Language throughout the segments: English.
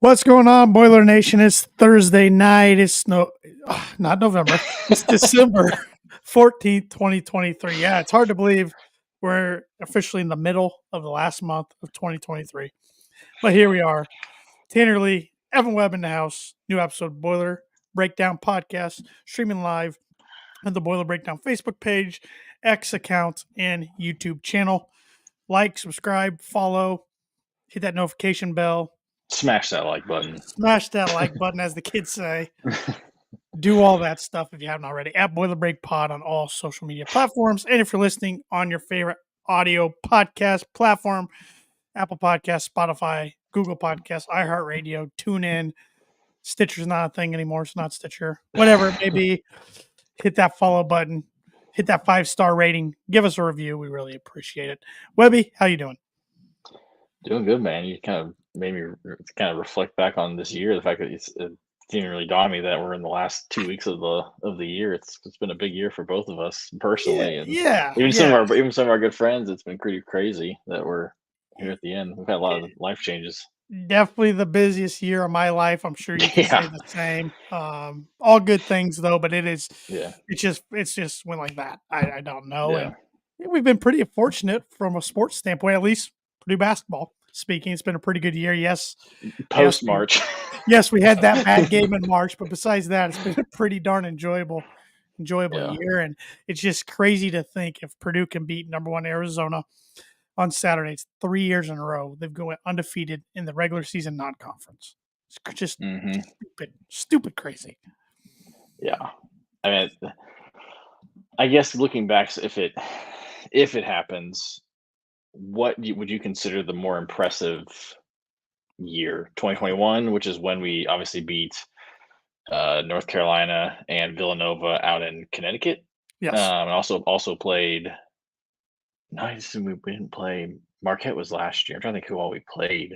What's going on, Boiler Nation? It's Thursday night. It's not November. It's December 14th, 2023. Yeah, it's hard to believe we're officially in the middle of the last month of 2023. But here we are. Tanner Lee, Evan Webb in the house. New episode Boiler Breakdown Podcast, streaming live on the Boiler Breakdown Facebook page, X account, and YouTube channel. Like, subscribe, follow, hit that notification bell. Smash that like button. Smash that like button, as the kids say. Do all that stuff if you haven't already. At Boiler Break Pod on all social media platforms. And if you're listening on your favorite audio podcast platform, Apple Podcasts, Spotify, Google Podcasts, iHeartRadio, TuneIn, Stitcher's not a thing anymore. It's not Stitcher. Whatever it may be, hit that follow button. Hit that 5-star rating. Give us a review. We really appreciate it. Webby, how you doing? Doing good, man. You kind of made me kind of reflect back on this year. The fact that it didn't really dawn me that we're in the last 2 weeks of the year. It's been a big year for both of us personally, and even some of our good friends. It's been pretty crazy that we're here at the end. We've had a lot of life changes. Definitely the busiest year of my life. I'm sure you can say the same. All good things though, but it's just went like that. I don't know. Yeah. And we've been pretty fortunate from a sports standpoint, at least Purdue basketball speaking. It's been a pretty good year. Yes. Post March. Yes, we had that bad game in March, but besides that, it's been a pretty darn enjoyable year. And it's just crazy to think if Purdue can beat number one Arizona on Saturday. It's 3 years in a row. They've gone undefeated in the regular season non-conference. It's just stupid crazy. Yeah. I mean, I guess looking back, if it happens, what would you consider the more impressive year? 2021, which is when we obviously beat North Carolina and Villanova out in Connecticut. Yes. And also played. No, we didn't play. Marquette was last year. I'm trying to think who all we played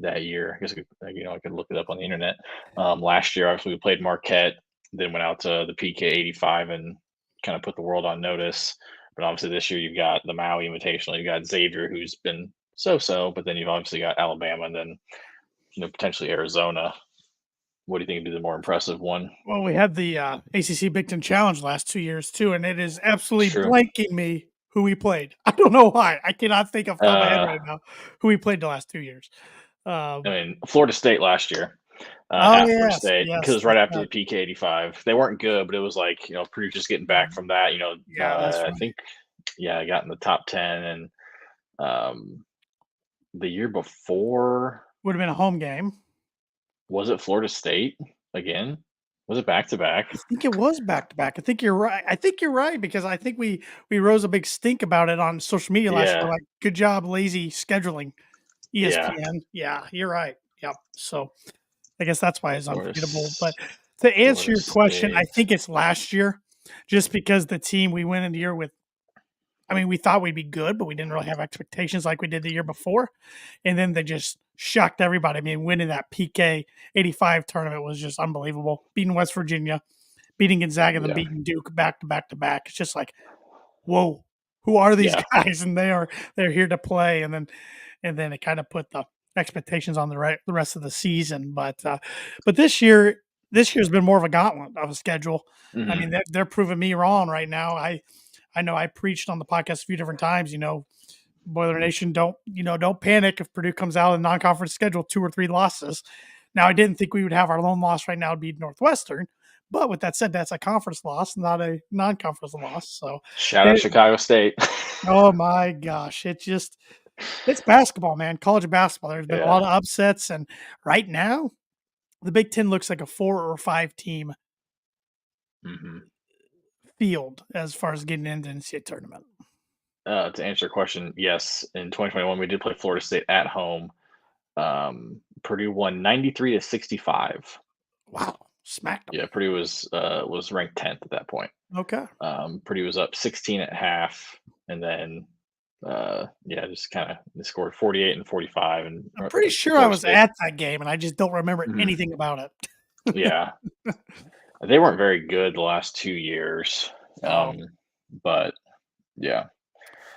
that year. I guess I could look it up on the internet. Last year, obviously, we played Marquette, then went out to the PK 85 and kind of put the world on notice. But obviously, this year you've got the Maui Invitational. You've got Xavier, who's been so-so, but then you've obviously got Alabama, and then potentially Arizona. What do you think would be the more impressive one? Well, we had the ACC Big Ten Challenge last 2 years too, and it is absolutely blanking me who we played. I don't know why. I cannot think off the top of my head right now who we played the last 2 years. I mean, Florida State last year. Florida State, because it was right after the PK 85. They weren't good, but it was like Purdue just getting back from that. I think I got in the top 10, and the year before would have been a home game. Was it Florida State again? Was it back to back? I think it was back to back. I think you're right because I think we rose a big stink about it on social media last year. Like, good job, lazy scheduling, ESPN. Yeah, you're right. Yep. So I guess that's why it's unforgettable. But to answer your question, I think it's last year, just because the team we went into the year with. I mean, we thought we'd be good, but we didn't really have expectations like we did the year before. And then they just shocked everybody. I mean, winning that PK 85 tournament was just unbelievable. Beating West Virginia, beating Gonzaga, then beating Duke back to back to back. It's just like, whoa, who are these guys? And they're here to play. And then it kind of put the expectations on the rest of the season. But this year's been more of a gauntlet of a schedule. Mm-hmm. I mean, they're proving me wrong right now. I know I preached on the podcast a few different times, Boiler Nation, don't panic if Purdue comes out in non-conference schedule 2 or 3 losses. Now, I didn't think we would have our lone loss right now would be Northwestern, but with that said, that's a conference loss, not a non-conference loss. So shout out Chicago State. Oh my gosh. It's basketball, man. College basketball. There's been a lot of upsets, and right now the Big Ten looks like a 4 or 5 team field as far as getting into the NCAA tournament. To answer your question, yes. In 2021, we did play Florida State at home. Purdue won 93-65. Wow, smacked them. Yeah, Purdue was ranked 10th at that point. Okay. Purdue was up 16 at half, and then just kind of scored 48 and 45. And I'm pretty sure I was at that game, and I just don't remember anything about it. Yeah. They weren't very good the last 2 years. But yeah.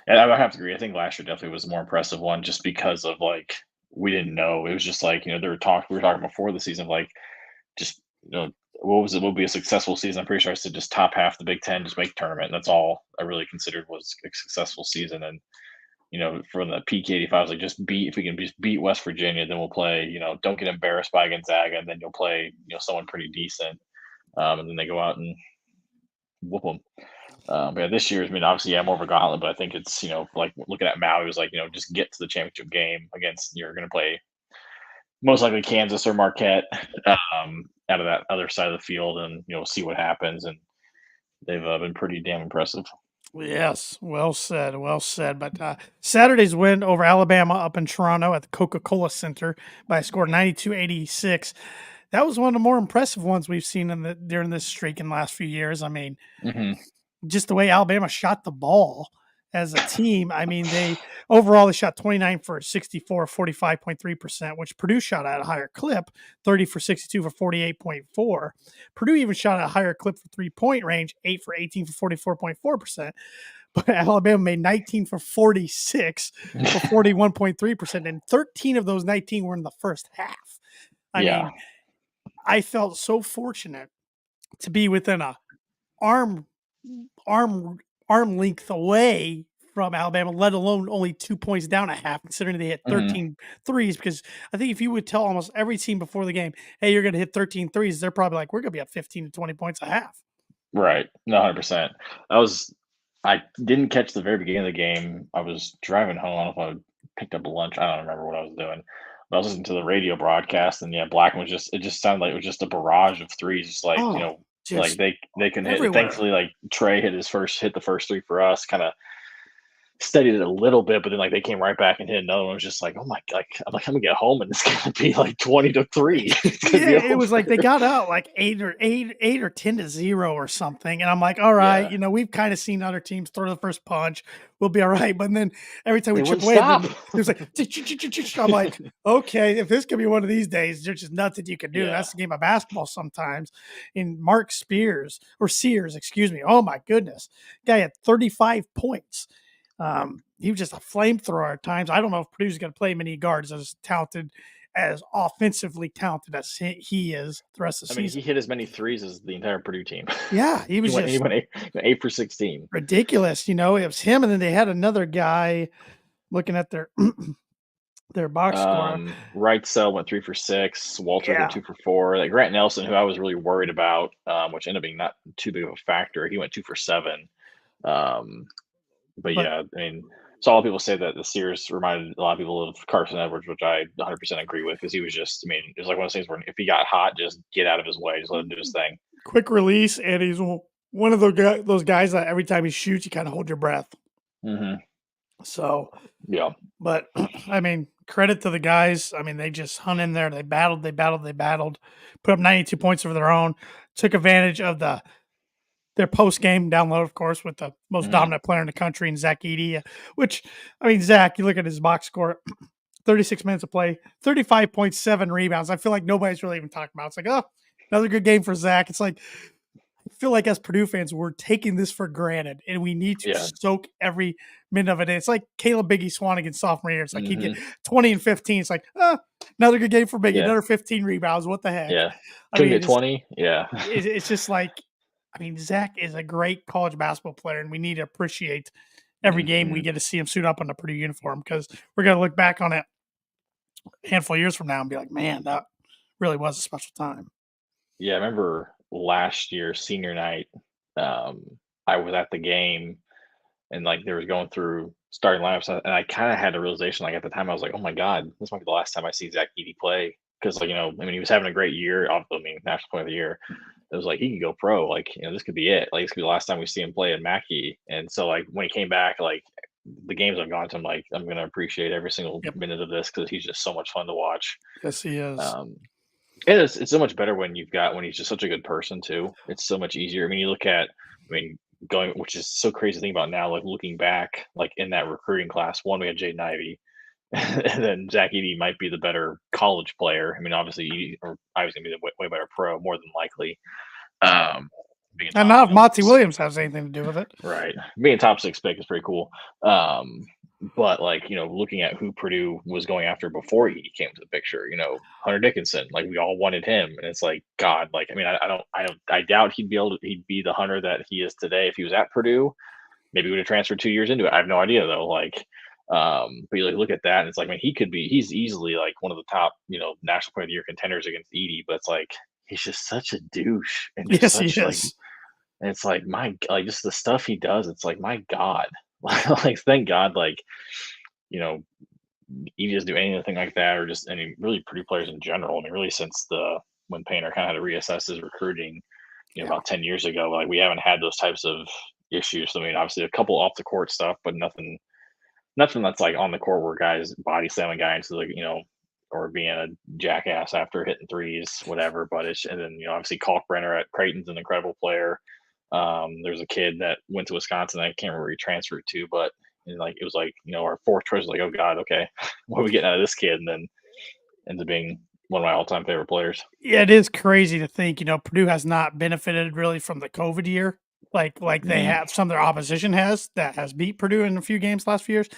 And I would have to agree. I think last year definitely was a more impressive one just because of we didn't know. It was just like, we were talking before the season, like, just, what was it? What would be a successful season? I'm pretty sure I said just top half the Big Ten, just make tournament. And that's all I really considered was a successful season. And, from the peak 85, I was like, if we can just beat West Virginia, then we'll play, don't get embarrassed by Gonzaga, and then you'll play, someone pretty decent. And then they go out and whoop them. But yeah, this year, I mean, obviously, yeah, more of a gauntlet, but I think it's, like looking at Maui was like, just get to the championship game against, you're going to play most likely Kansas or Marquette, out of that other side of the field, and see what happens. And they've been pretty damn impressive. Yes, well said, well said. But Saturday's win over Alabama up in Toronto at the Coca-Cola Center by a score of 92-86. That was one of the more impressive ones we've seen during this streak in the last few years. I mean, Hmm. just the way Alabama shot the ball as a team. I mean, they shot 29 for 64, 45.3%, which Purdue shot at a higher clip, 30 for 62 for 48.4. Purdue even shot at a higher clip for 3-point range, 8 for 18 for 44.4%. But Alabama made 19 for 46 for 41.3%, and 13 of those 19 were in the first half. I Yeah. mean, I felt so fortunate to be within a arm arm arm length away from Alabama, let alone only 2 points down at half, considering they hit Hmm. 13 threes. Because I think if you would tell almost every team before the game, hey, you're going to hit 13 threes, they're probably like, we're going to be up 15 to 20 points a half. Right. No, 100%. I was I didn't catch the very beginning of the game. I was driving home. I don't know if I picked up a lunch. I don't remember what I was doing. But I was listening to the radio broadcast, and yeah, Blackman was just it just sounded like it was just a barrage of threes. Just like, Oh, like just they can hit. everywhere. Thankfully, like Trey hit the first three for us, kind of steadied it a little bit, but then like they came right back and hit another one. I was just like, oh my, like I'm gonna get home and it's gonna be like 20-3. It's gonna Yeah, be it was like over. they got out like 8 or 10-0 or something, and I'm like, "All right, Yeah, we've kinda seen other teams throw the first punch. We'll be all right." But then every time we they chip wouldn't away, stop. then it was like, I'm like, "Okay, if this could be one of these days, there's just nothing you can do." Yeah, That's the game of basketball sometimes. And Mark Sears, excuse me. Oh my goodness. Guy had 35 points. He was just a flamethrower at times. I don't know if Purdue's going to play many guards as talented, as offensively talented as he is the rest of the I mean, he season. hit as many threes as the entire Purdue team. Yeah, he he was went he just went 8 for 16. ridiculous. It was him, and then they had another guy looking at their their box score. Right Cell went 3 for 6. Walters went Yeah, 2 for 4. Like Grant Nelson, who I was really worried about, which ended up being not too big of a factor. He went 2 for 7. Um, but but yeah, I mean, so a lot of people say that the Sears reminded a lot of people of Carson Edwards, which I 100% agree with because he was just, I mean, it was like one of those things where if he got hot, just get out of his way, just let him do his thing. quick release, and he's one of those guys that every time he shoots, you kind of hold your breath. Hmm. So, Yeah. but I mean, credit to the guys. I mean, they just hung in there. They battled, they battled, they battled, put up 92 points of their own, took advantage of their post game download, of course, with the most Hmm. dominant player in the country, and Zach Edey, which, I mean, Zach, you look at his box score, 36 minutes of play, 35.7 rebounds. I feel like nobody's really even talking about it. It's like, oh, another good game for Zach. It's like, I feel like as Purdue fans, we're taking this for granted, and we need to Yeah. soak every minute of it in. It's like Caleb Biggie Swan against sophomore year. It's like he'd get Hmm. 20 and 15. It's like, another good game for Biggie, Yeah. another 15 rebounds. What the heck? Yeah. I Couldn't mean, get 20. Yeah. it's just like, I mean, Zach is a great college basketball player, and we need to appreciate every game we Hmm. get to see him suit up in a Purdue uniform because we're going to look back on it a handful of years from now and be like, man, that really was a special time. Yeah. I remember last year, senior night, um, I was at the game and like they was going through starting lineups, and I kind of had a realization. Like at the time, I was like, "Oh my god, this might be the last time I see Zach Edey play." Because like I mean, he was having a great year. I mean, national player of the year. It was like he could go pro. Like this could be it. Like this could be the last time we see him play at Mackey. And so like when he came back, like the games I've gone to, I'm gonna appreciate every single Yep. minute of this because he's just so much fun to watch. Yes, he is. Um, and it's so much better when he's just such a good person too. It's so much easier. I mean, you look at, I mean, going, which is so crazy to think about now. Like looking back, like in that recruiting class, one we had Jaden Ivey, and then Zach Edey might be the better college player. I mean, obviously, or Ivey's gonna be the way better pro, more than likely. Um, being And top, not if Monty Williams has anything to do with it. right, being top 6 pick is pretty cool. Um, But, like, looking at who Purdue was going after before he came to the picture, Hunter Dickinson, like, we all wanted him, and it's like, God, like, I mean, I doubt he'd be the Hunter that he is today if he was at Purdue. Maybe he would have transferred 2 years into it. I have no idea though, like, but you, like, look at that, and it's like, man, he's easily, like, one of the top, national player of the year contenders against Edie, but it's like, he's just such a douche and just Yes, he such, like, is. and it's like, like, just the stuff he does, it's like, my God. Like, thank God, like, you know, he doesn't do anything like that, or just any really Purdue players in general. I mean, really since the when Painter kind of had to reassess his recruiting, Yeah. about 10 years ago, like, we haven't had those types of issues. I mean, obviously a couple off the court stuff, but nothing that's like on the court where guys body slamming guys into, like, or being a jackass after hitting threes, whatever. But it's, and then, obviously Kalkbrenner at Creighton's an incredible player. There's a kid that went to Wisconsin. I can't remember where he transferred to, but and, like, it was like, our fourth choice was like, oh God, okay, what are we getting out of this kid? And then ends up being one of my all-time favorite players. Yeah, it is crazy to think, Purdue has not benefited really from the COVID year, like they Hmm. have some of their opposition has that has beat Purdue in a few games last few years.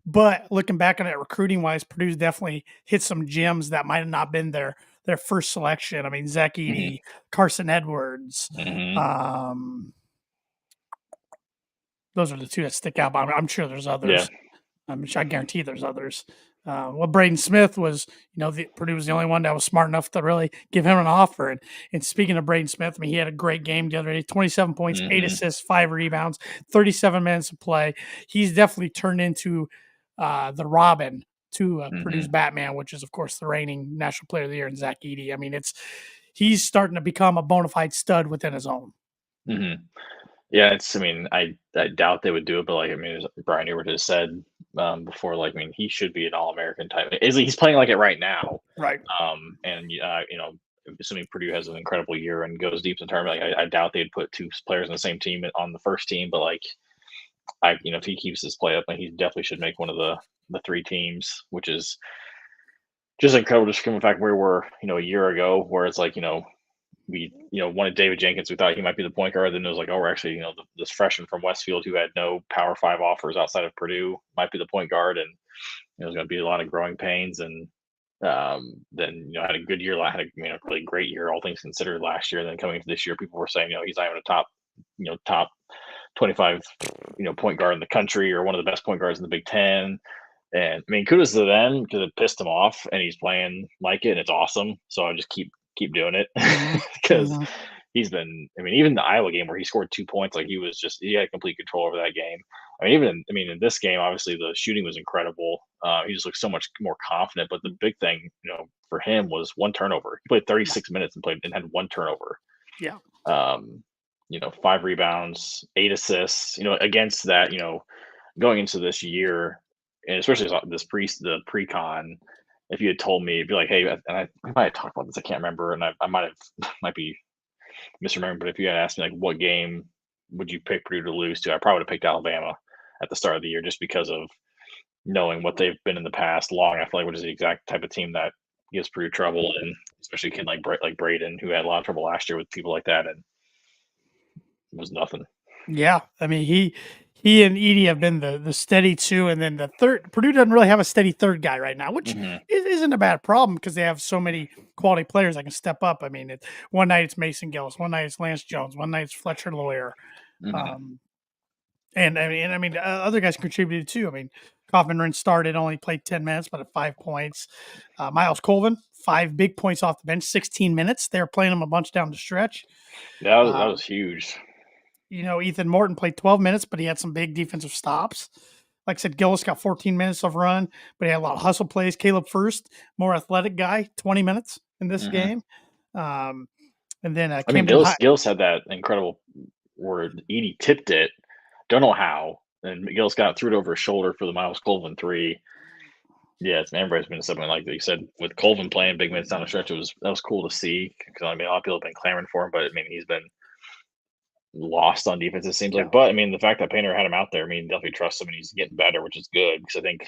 But looking back on it recruiting wise, Purdue's definitely hit some gems that might have not been their first selection. I mean, Zach Hmm. Edey, Carson Edwards, Hmm. um, those are the two that stick out. But I'm sure there's Yeah. others. I guarantee there's others. Well, Braden Smith was, Purdue was the only one that was smart enough to really give him an offer. And speaking of Braden Smith, I mean, he had a great game the other day 27 points, eight Hmm. assists, 5 rebounds, 37 minutes of play. He's definitely turned into the Robin to Purdue's Hmm. Batman, which is, of course, the reigning National Player of the Year in Zach Edey. I mean, he's starting to become a bona fide stud within his own. Hmm. Yeah, I mean, I doubt they would do it, but, like, I mean, as Brian Ewert has said, before, like, I mean, he should be an All-American type. He's playing like it right now, Right. and assuming Purdue has an incredible year and goes deep in the tournament, like, I doubt they'd put two players on the same team on the first team, but, like, if he keeps his play up, then he definitely should make one of the three teams, which is just incredible. Just from the fact where we're, a year ago, where it's like, we wanted David Jenkins. We thought he might be the point guard. Then it was like, oh, we're actually, this freshman from Westfield who had no Power Five offers outside of Purdue might be the point guard, and there's going to be a lot of growing pains. And then had a good year, had a really great year, all things considered, last year. And then coming into this year, people were saying, he's not even a top 25 point guard in the country, or one of the best point guards in the Big Ten. And I mean, kudos to them because it pissed him off, and he's playing like it, and it's awesome. So I just keep doing it Hmm. because Hmm. he's been. I mean, even the Iowa game where he scored 2 points, like, he had complete control over that game. I mean, in this game, obviously the shooting was incredible. He just looked so much more confident. But the big thing, for him was one turnover. He played Yeah. 36 minutes and had one turnover. Yeah. Um, 5 rebounds, 8 assists. Against that, going into this year, and especially the pre-con, if you had told me, it'd be like, hey, and I might have talked about this, I can't remember, and I might have might be misremembering, but if you had asked me, like, what game would you pick Purdue to lose to, I probably would have picked Alabama at the start of the year, just because of knowing what they've been in the past long. I feel like, which is the exact type of team that gives Purdue trouble, and especially a kid like Braden, who had a lot of trouble last year with people like that, and it was nothing. Yeah, I mean he and Edie have been the steady two, and then the third. Purdue doesn't really have a steady third guy right now, which Hmm. isn't a bad problem because they have so many quality players that can step up. I mean, one night it's Mason Gillis, one night it's Lance Jones, one night it's Fletcher Lawyer, Hmm. um, and other guys contributed too. I mean, Kaufman Rin started, only played 10 minutes, but at 5 points. Miles Colvin, 5 big points off the bench, 16 minutes. They were playing him a bunch down the stretch. That Uh, was huge. Ethan Morton played 12 minutes, but he had some big defensive stops. Like I said, Gillis got 14 minutes of run, but he had a lot of hustle plays. Caleb First, more athletic guy, 20 minutes in this Hmm. game. Um, and then I mean, Camden High. Gillis had that incredible where Edie tipped it. Don't know how, and Gillis got threw it over his shoulder for the Miles Colvin three. Yeah, it's everybody's been something like that. You said with Colvin playing big minutes down the stretch, that was cool to see, because I mean, a lot of people have been clamoring for him, but I mean, he's been lost on defense, it seems Yeah. like. But I mean, the fact that Painter had him out there, I mean, definitely trusts him, and he's getting better, which is good, because I think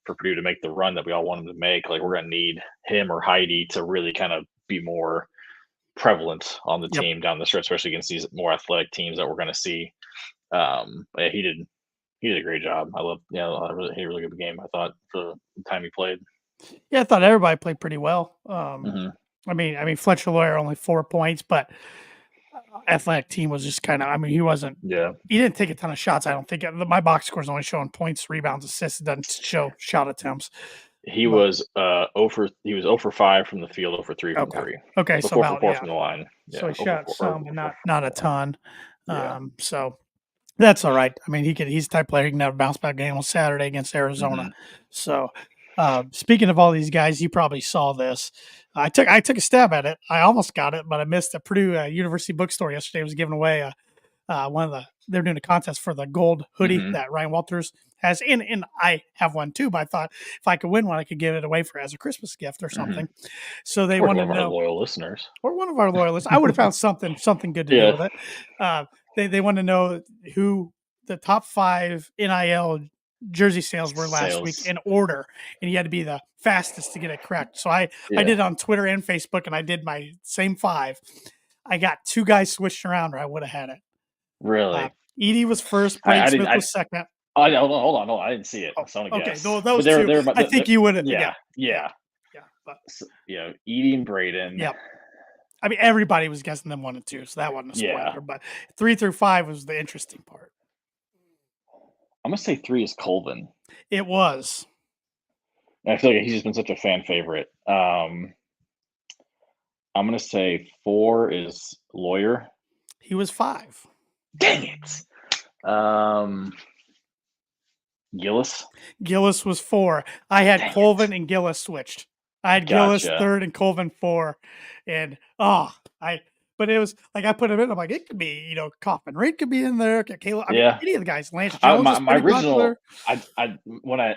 for Purdue to make the run that we all want him to make, like, we're going to need him or Heidi to really kind of be more prevalent on the Yep. team down the stretch, especially against these more athletic teams that we're going to see. Yeah, he did. He did a great job. I love yeah, he really good game, I thought, for the time he played. Yeah, I thought everybody played pretty well. Mhm. I mean, Fletcher Lawyer only 4 points, but athletic team was just kind of. I mean, he wasn't. Yeah. He didn't take a ton of shots. I don't think my box score is only showing points, rebounds, assists. It doesn't show shot attempts. He But was, 0 for 5 from the field, 0 for 3 from okay, 3. okay, So so 4 for about 4 yeah. from the line. So Yeah, he 0 for shot 4 or some, but 4 not a from the line. ton. Yeah. So that's all right. I mean, he's the type of player he can have a bounce back game on Saturday against Arizona. Mhm. So, speaking of all these guys, you probably saw this. I took a stab at it. I almost got it, but I missed. A Purdue University bookstore yesterday was giving away one of the. They're doing a contest for the gold hoodie Mhm. that Ryan Walters has, and I have one too. But I thought if I could win one, I could give it away for as a Christmas gift or Mhm. something. So they Or to one wanted of to our know, loyal listeners. or one of our loyalists. I would have found something good to do Yeah. with it. Uh, they wanted to know who the top 5 NIL jersey sales were last week Sales. in order, and you had to be the fastest to get it correct. So I Yeah. did it on Twitter and Facebook, and I did my same 5. I got 2 guys switched around, or I would have had it. Uh, Really? Edie was first, I Braden didn't Smith was second. oh, yeah, hold on, I didn't see it, Oh, so I wanna okay, guess. But those they're 2. they're about I think the you would have. Yeah, yeah, yeah, yeah. yeah. But Yeah, Edie and Braden. yeah, I mean, everybody was guessing them 1 and 2, so that wasn't a Yeah. spoiler. But 3 through 5 was the interesting part. I'm gonna say 3 is Colvin. It was. I feel like he's just been such a fan favorite. I'm gonna say 4 is Lawyer. He was 5. Dang it! Um, Gillis? Gillis was 4. I had Dang it. Colvin and Gillis switched. I had Gillis Gotcha. 3rd and Colvin 4. And I but it was like I put him in. I'm like, it could be, Kaufman Reed could be in there. Caleb, I mean, Yeah. any of the guys. Lance I Jones my is my pretty original popular. I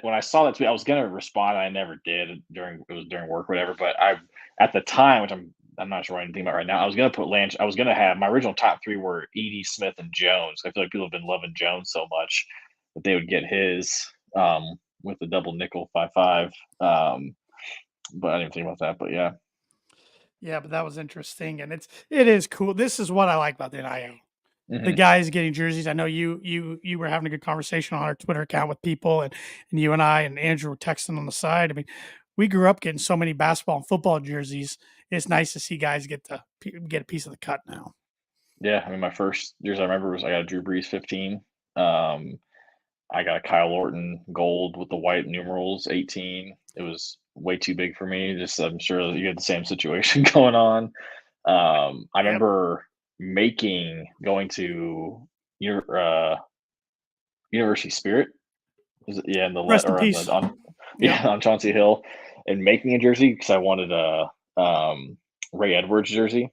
when I saw that tweet, I was gonna respond, I never did during work, or whatever, but I at the time, which I'm not sure what I'm thinking about right now, I was gonna have my original top 3 were Edie, Smith, and Jones. I feel like people have been loving Jones so much that they would get his, with the double nickel 5-5, but I didn't think about that, but yeah. Yeah, but that was interesting, and it is cool. This is what I like about the NIL. The Mhm. guys getting jerseys. I know you were having a good conversation on our Twitter account with people, and you and I and Andrew were texting on the side. I mean, we grew up getting so many basketball and football jerseys. It's nice to see guys get a piece of the cut now. Yeah, I mean, my first years I remember was I got a Drew Brees 15, um, I got a Kyle Orton gold with the white numerals 18. It was way too big for me. Just I'm sure that you had the same situation going on. I Yep. remember going to your University Spirit. Is it, yeah, in the let Rest in or on the peace. on Yep. yeah on Chauncey Hill, and making a jersey because I wanted a Ray Edwards jersey.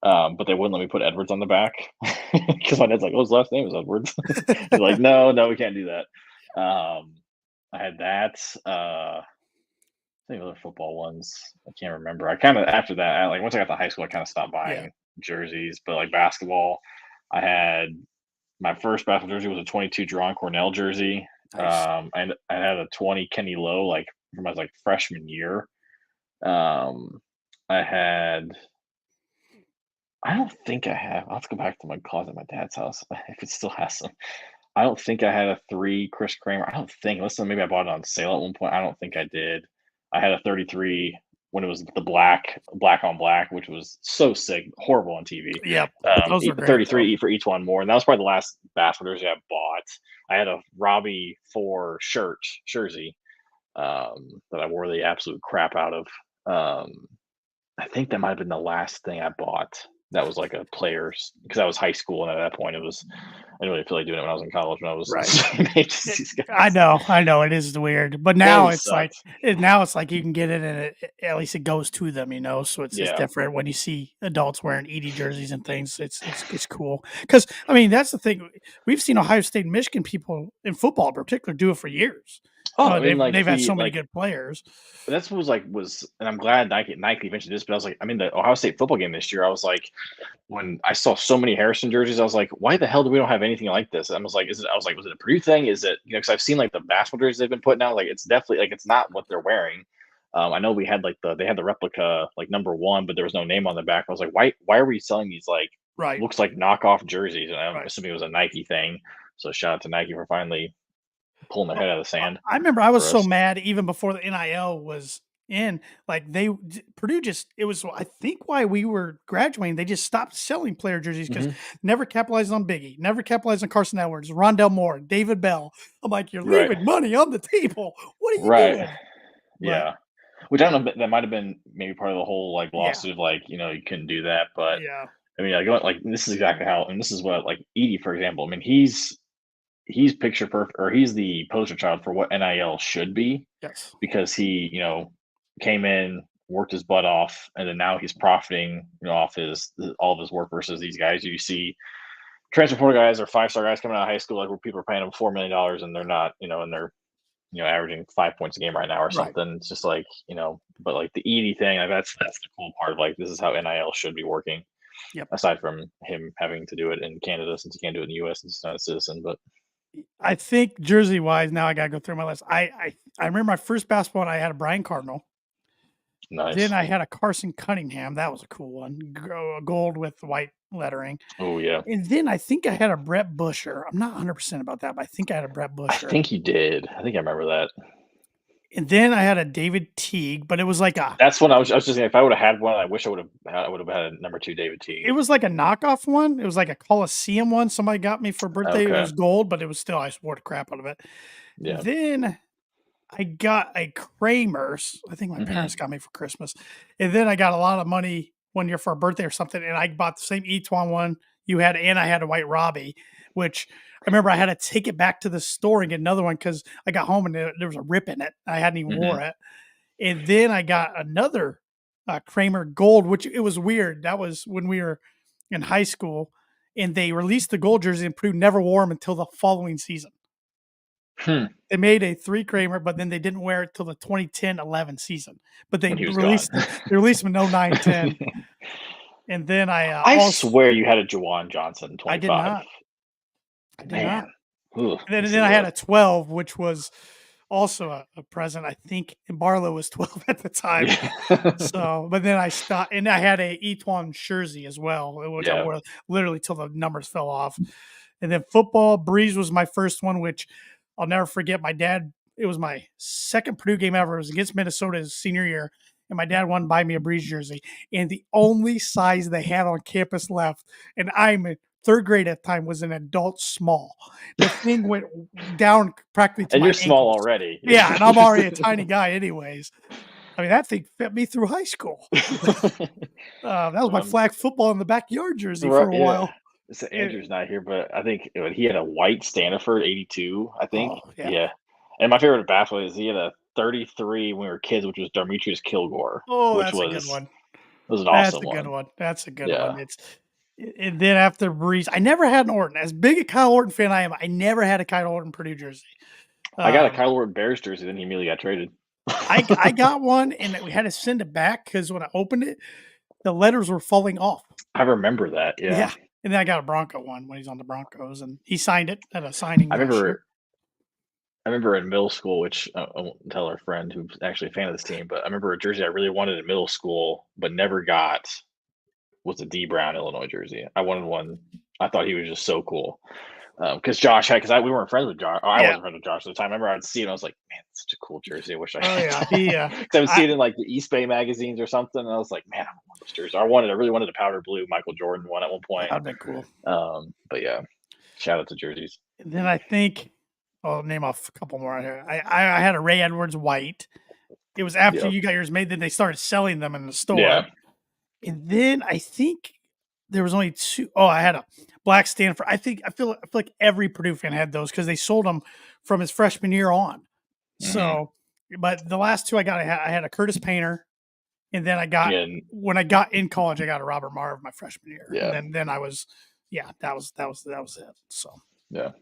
But they wouldn't let me put Edwards on the back because my dad's like, "Oh, his last name is Edwards." He's like, "No, no, we can't do that." I had that. I think other football ones. I can't remember. I kind of after that, like once I got to high school, I kind of stopped Yeah. buying jerseys. But like basketball, I had my first basketball jersey was a 22 Deron Cornell jersey. Nice. And I had a 20 Kenny Lowe like from my like freshman year. Um, I had I don't think I have. I'll have to go back to my closet at my dad's house if it still has some. I don't think I had a 3 Chris Kramer. I don't think listen, maybe I bought it on sale at one point. I don't think I did. I had a 33 when it was the black on black, which was so sick, horrible on TV. Yep. Those are great though. 33 for each one more, and that was probably the last basketball jersey I bought. I had a Robbie 4 jersey that I wore the absolute crap out of. I think that might have been the last thing I bought that was like a player's because I was high school, and at that point, I didn't really feel like doing it when I was in college when I was the Right. same age as It, these I guys. know, I know, it is weird, but It now always it's like sucked. you can get it, and at least it goes to them, so it's Yeah. different when you see adults wearing Edie jerseys and things. It's cool because I mean that's the thing. We've seen Ohio State, and Michigan people in football, in particular, do it for years. Oh, I mean, like They've had the so many like good players. that's what was and I'm glad Nike mentioned this, but I was like, I mean, the Ohio State football game this year, I was like, when I saw so many Harrison jerseys, I was like, why the hell do we don't have anything like this? And I was like, was it a Purdue thing? Is it, because I've seen like the basketball jerseys they've been putting out, like it's definitely like it's not what they're wearing. I know we had like they had the replica like number 1, but there was no name on the back. I was like, why are we selling these like Right, looks like knockoff jerseys? And I'm right. assuming it was a Nike thing. So shout out to Nike for finally pulling their Well, head out of the sand I remember I was for so us. mad even before the NIL was in, like, Purdue just it was I think why we were graduating, they just stopped selling player jerseys because Mhm. never capitalized on Biggie, never capitalized on Carson Edwards, Rondell Moore, David Bell. I'm like, "You're Right. leaving money on the table. What are you Right. doing?" But Yeah. Which I don't know, that might have been maybe part of the whole, like, yeah, lawsuit of, like, you couldn't do that, but, yeah, I mean, like, this is exactly how and this is what, like, Edie, for example, I mean, he's picture perfect or he's the poster child for what NIL should be yes, because he came in, worked his butt off, and then now he's profiting off all of his work versus these guys you see transfer portal guys or five-star guys coming out of high school, like, where people are paying them $4 million and they're not and they're averaging 5 points a game right now or right. something. It's just like but like the Edie thing, like that's the cool part of like this is how NIL should be working. Yep. Aside from him having to do it in Canada since he can't do it in the US since he's not a citizen. But I think jersey wise, now I gotta go through my list. I remember my first basketball and I had a Brian Cardinal. Then nice. I had a Carson Cunningham. That was a cool one. Gold with white lettering. Oh yeah. And then I think I had a Brett Busher. I'm not 100% about that, but I think I had a Brett I Busher. think he did. I think I remember that. And then I had a David Teague, but it was like a That's when I was just saying if I would have had one, I wish I would have had a number two David Teague. it was like a knockoff one. It was like a Coliseum one somebody got me for birthday. It Okay. was gold, but it was still I wore the crap out of it. Yeah. Then I got a Kramer's. I think my Hmm. parents got me for Christmas. And then I got a lot of money one year for a birthday or something, and I bought the same Etwan one you had, and I had a White Robbie, which I remember I had to take it back to the store and get another one because I got home and there was a rip in it. I hadn't even wore Hmm. it. And then I got another Kramer Gold, which it was weird. That was when we were in high school, and they released the gold jersey, and Purdue never wore them until the following season. Hmm. They made a 3 Kramer, but then they didn't wear it till the 2010-11 season. But When he was gone. they released them in 09-10. And then I I also swear you had a Jawan Johnson I did 25. not. I did not. Man. Ooh, And this then is I had a a 12, which was also a present. I think and Barlow was 12 at the time. yeah. So, but then I stopped, and I had a Etwan jersey as well, which I Yeah. wore literally till the numbers fell off. And then football, Breeze was my first one, which I'll never forget. My dad, it was my second Purdue game ever. It was against Minnesota his senior year, and my dad wanted to buy me a Breeze jersey, and the only size they had on campus left, and I'm in third grade at the time, was an adult small. The thing went down practically to And you're my small ankles. already. Yeah, and I'm already a tiny guy, anyways. I mean, that thing fit me through high school. That was my um, flag football in the backyard jersey right, for a yeah. while. So It, Andrew's not here, but I think he had a white Stanford 82, I think. oh yeah. Yeah. And my favorite basketball is he had a 33 when we were kids, which was Demetrius Kilgore, Oh, which that's a good one. was an That's awesome a good one. one. That's a good Yeah. one. And then after Breeze, I never had an Orton. As big a Kyle Orton fan I am, I never had a Kyle Orton Purdue jersey. I got a Um, Kyle Orton Bears jersey, then he immediately got traded. I got one, and we had to send it back because when I opened it, the letters were falling off. I remember that, yeah. Yeah, and then I got a Bronco one when he's on the Broncos, and he signed it at a signing I gesture. remember I remember in middle school, which I won't tell our friend who's actually a fan of this team, but I remember a jersey I really wanted in middle school, but never got was a D Brown Illinois jersey. I wanted one. I thought he was just so cool. Because Josh had, we weren't friends with Josh. Or I Yeah. wasn't friends with Josh at the time. I remember I'd see it and I was like, man, that's such a cool jersey. I wish I Oh had yeah. that. Because I would see I it in like the East Bay magazines or something. And I was like, man, I want those jerseys. I really wanted a powder blue Michael Jordan one at one that point. would've been cool. But yeah, shout out to jerseys. And then I think I'll name off a couple more out here. I had a Ray Edwards white. It was after Yep. you got yours made, then they started selling them in the Yeah. store. And then I think there was only 2 oh, I had a black Stanford. I feel like every Purdue fan had those because they sold them from his freshman year on. Hmm. So, but the last 2 I got, I had a Curtis Painter, and then I got Yeah. when I got in college, I got a Robert Marv my freshman year, and Yeah. then I was yeah, that was it. So, Yeah.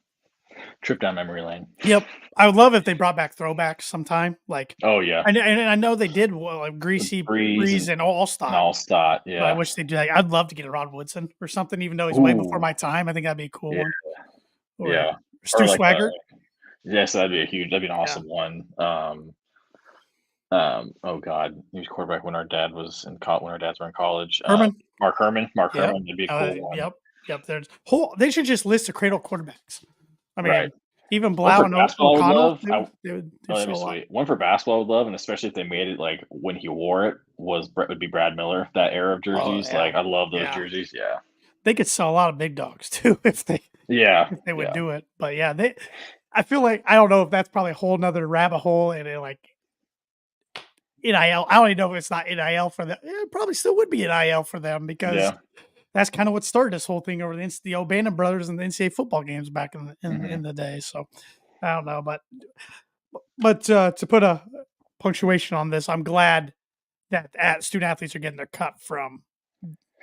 Trip down memory lane. yep, I would love if they brought back throwbacks sometime. Like, Oh yeah. I know they did like Greasy Breeze Breeze and and Allstott. Allstott. But I Yeah. wish they do that. I'd love to get a Rod Woodson or something, even though he's way before Ooh. my time. I think that'd be a cool Yeah. one. Or Yeah. Stu Or like Swagger. yes, that'd be an Yeah. awesome one. Oh God, he was quarterback when our dads were in college. Herman. Mark Herman, Mark Yep. Herman, would be a cool one. Yep. Yep. They should just list the cradle quarterbacks. I Right. mean, Even One Blau for and basketball I would O'Connell, love. I they'd Oh, that'd show be a lot. sweet. One for basketball I would love, and especially if they made it like when he wore it would be Brad Miller. That era of Oh, jerseys, yeah. like I love those Yeah. jerseys. Yeah, They could sell a lot of big dogs too yeah, if they would yeah. do it. But yeah, I feel like I don't know if that's probably a whole nother rabbit hole and like NIL. I don't even know if it's not NIL for them. It probably still would be NIL for them because Yeah. that's kind of what started this whole thing over the O'Bannon brothers and the NCAA football games back in Mhm. the day. So I don't know, but to put a punctuation on this, I'm glad that student athletes are getting their cut from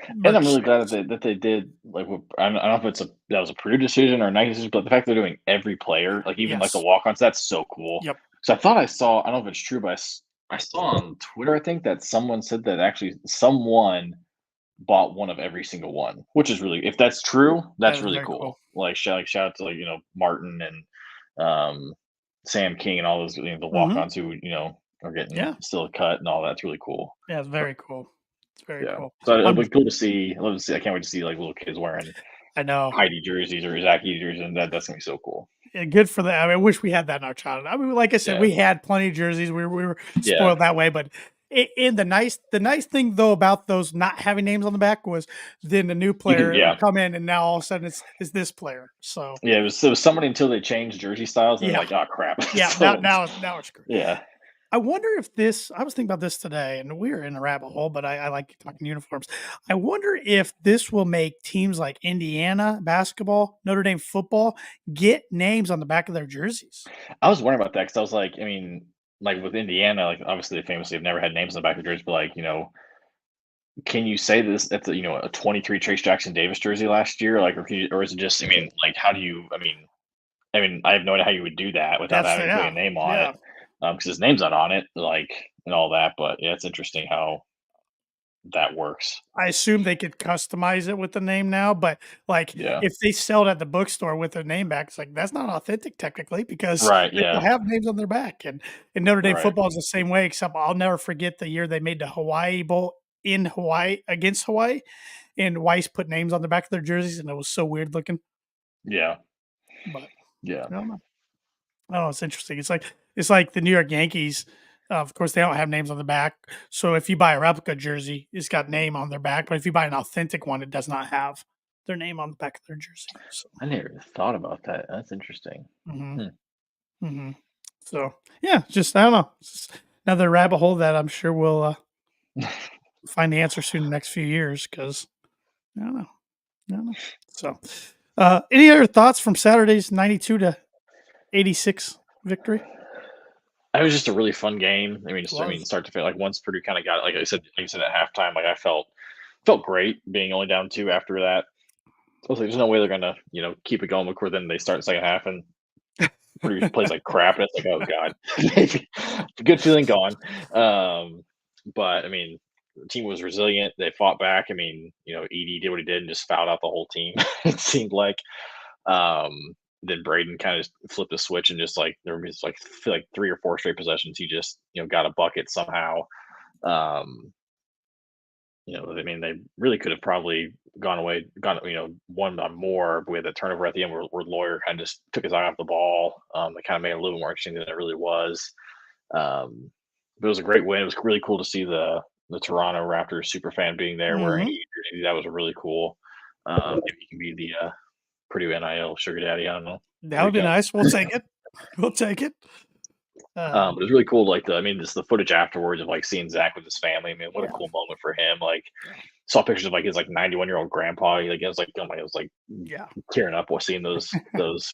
And I'm merch really glad sales. that they did like what I don't know if it's a that was a Purdue decision or a Nike decision, but the fact they're doing every player, like even like the Yes. walk-ons, that's so cool. Yep. So I thought I saw, I don't know if it's true, but I saw on Twitter, I think that someone said that actually someone bought one of every single one, which is really, if that's true, That that's is really very cool. cool. Like shout out to like, Martin and Sam King and all those, the Hmm. walk-ons who, are getting Yeah. still a cut and all that's really cool. Yeah. It's So very cool. It's very yeah. cool. So it'll I'm. be cool to see. I love to see. I can't wait to see like little kids wearing I know. Heidi jerseys or Zach Edey jerseys, and that's gonna be so cool. Yeah, good for that. I wish we had that in our childhood. I mean, like I said, Yeah, we had plenty of jerseys. We were yeah, spoiled that way, but in the nice thing though about those not having names on the back was then the new you can. player Yeah, would come in and now all of a sudden it's this player. So yeah. It was somebody until they changed jersey styles, and they're yeah, like, oh crap. yeah. Now So now it's screwed. yeah, I wonder if this. I was thinking about this today, and we are in a rabbit hole, but I like talking uniforms. I wonder if this will make teams like Indiana basketball, Notre Dame football get names on the back of their jerseys. I was wondering about that because I was like, I mean, like with Indiana, like obviously they famously have never had names on the back of jerseys, but like, can you say this that's a 23 Trace Jackson Davis jersey last year, like, or is it just? I mean, like, how do you? I mean, I have no idea how you would do that without That's having putting a yeah, name on it, yeah. because his name's not on it, like, and all that. But yeah, it's interesting how that works. I assume they could customize it with the name now, but, like, Yeah. if they sell it at the bookstore with their name back, it's like, that's not authentic technically because Right. they don't Yeah. have names on their back, and Notre Dame Right. football is the same way, except I'll never forget the year they made the Hawaii Bowl in Hawaii against Hawaii, and Weiss put names on the back of their jerseys, and it was so weird looking, Yeah. but Yeah. I don't know. Oh, it's interesting. It's like the New York Yankees. Of course, they don't have names on the back. So if you buy a replica jersey, it's got name on their back. But if you buy an authentic one, it does not have their name on the back of their jersey. So, I never thought about that. That's interesting. hmm Hmm. hmm so yeah, just I don't know. It's just another rabbit hole that I'm sure we'll find the answer soon in the next few years. Because I don't know. I don't know. So, any other thoughts from Saturday's 92-86 victory? It was just a really fun game. I mean, It I mean, was. start to feel like once Purdue kind of got, like I said at halftime, like I felt great being only down two after that. I was like, there's no way they're gonna, keep it going. Before then they start the second half and Purdue plays like crap, and it's like, oh god, good feeling gone. But I mean, the team was resilient. They fought back. I mean, Edie did what he did and just fouled out the whole team. It seemed like. Then Braden kind of flipped the switch and just like there was like feel like three or four straight possessions. He just got a bucket somehow. Um, I mean, they really could have probably gone one on more. But we had that turnover at the end where Lawyer kind of just took his eye off the ball. It kind of made it a little more interesting than it really was. Um, but it was a great win. It was really cool to see the Toronto Raptors super fan being there wearing hmm a jersey. That was really cool. Maybe he can be the Purdue NIL sugar daddy. I don't know. That Here he would be comes. nice. We'll take it. We'll take it. But it's really cool. Like I mean, just the footage afterwards of like seeing Zach with his family. I mean, what a Yeah, cool moment for him. Like yeah, saw pictures of like his like 91-year-old grandpa. Like it was like, oh my, it was like yeah. tearing up while seeing those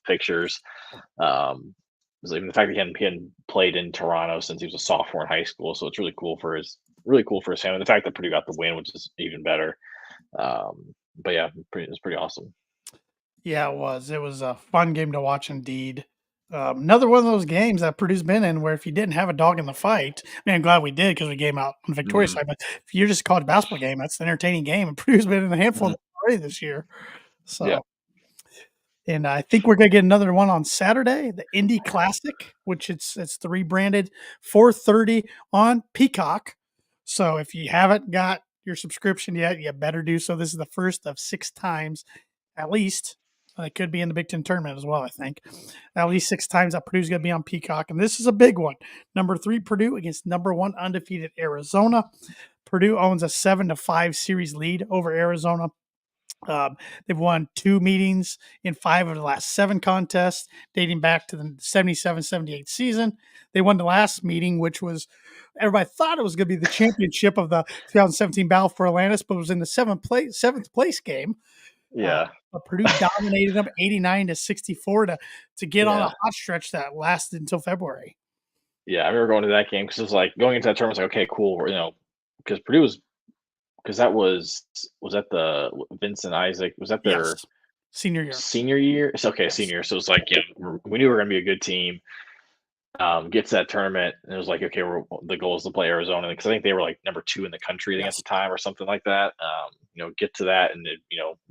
pictures. It was like the fact that he hadn't played in Toronto since he was a sophomore in high school, so it's really cool for his family. The fact that Purdue got the win, which is even better. But yeah, it was pretty awesome. Yeah, it was. It was a fun game to watch indeed. Another one of those games that Purdue's been in where if you didn't have a dog in the fight, I mean, I'm glad we did because we came out on the victorious Hmm. side. But if you're just a college basketball game, that's an entertaining game. And Purdue's been in a handful of Hmm. them already this year. Yeah. So, and I think we're gonna get another one on Saturday, the Indy Classic, which it's the rebranded 4:30 on Peacock. So if you haven't got your subscription yet, you better do so. This is the first of 6 times at least They could be in the Big Ten tournament as well, I think. At least 6 times that Purdue's going to be on Peacock. And this is a big one. Number 3, Purdue against number 1 undefeated Arizona. Purdue owns a 7-5 series lead over Arizona. They've won 2 meetings in 5 of the last 7 contests, dating back to the 77-78 season. They won the last meeting, which was everybody thought it was going to be the championship of the 2017 Battle for Atlantis, but it was in the seventh place game. Yeah. But Purdue dominated them 89-64 to get on a Yeah. hot stretch that lasted until February. Yeah, I remember going to that game because it was like going into that tournament, it's like, okay, cool. Because Purdue was because that was that the Vincent Isaac was that their Yes, senior year. senior year? It's okay, Yes. senior. So it's like, yeah, we knew we were gonna be a good team. Get to that tournament, and it was like, okay, the goal is to play Arizona because I think they were like number 2 in the country I think, at Yes. the time or something like that. Get to that and it,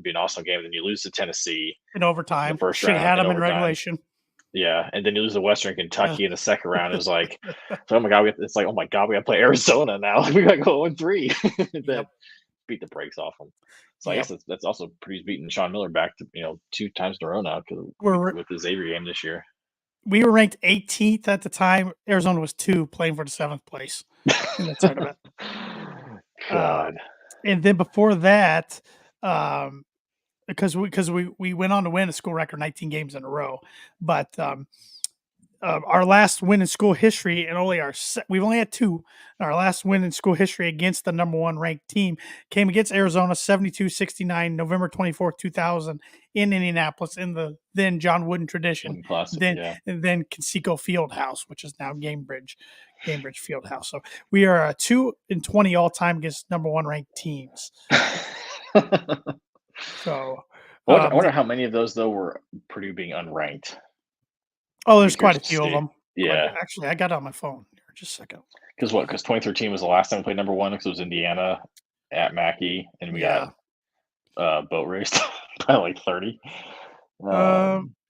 be an awesome game. Then you lose to Tennessee In in the overtime. first Should have round had in them in overtime. regulation. Yeah, and then you lose to Western Uh, Kentucky in the second round. It was like, so, oh my god, it's like, oh my god, we got to play Arizona now. We got to go 0-3, then yep. beat the brakes off them. So I guess Yep. that's also Purdue's beating Sean Miller back to 2 times in a row now We're with the Xavier game this year. we were ranked 18th at the time. Arizona was 2, playing for the 7th place in the tournament. God. And then before that, um, because we went on to win a school record 19 games in a row, but our last win in school history, and we've only had 2. Our last win in school history against the number 1 ranked team came against Arizona 72-69, November 24th, 2000, in Indianapolis, in the then John Wooden tradition, Indy Classic, then yeah. and then Conseco Fieldhouse, which is now Gamebridge Fieldhouse. So we are 2-20 all time against number 1 ranked teams. So, I wonder how many of those though were Purdue being unranked. there's Be curious quite a to few of see. them. Yeah, Actually, I got it on my phone. Here, just a second. because 2013 was the last time we played number 1 because it was Indiana at Mackey, and we got Yeah. boat raced by like 30.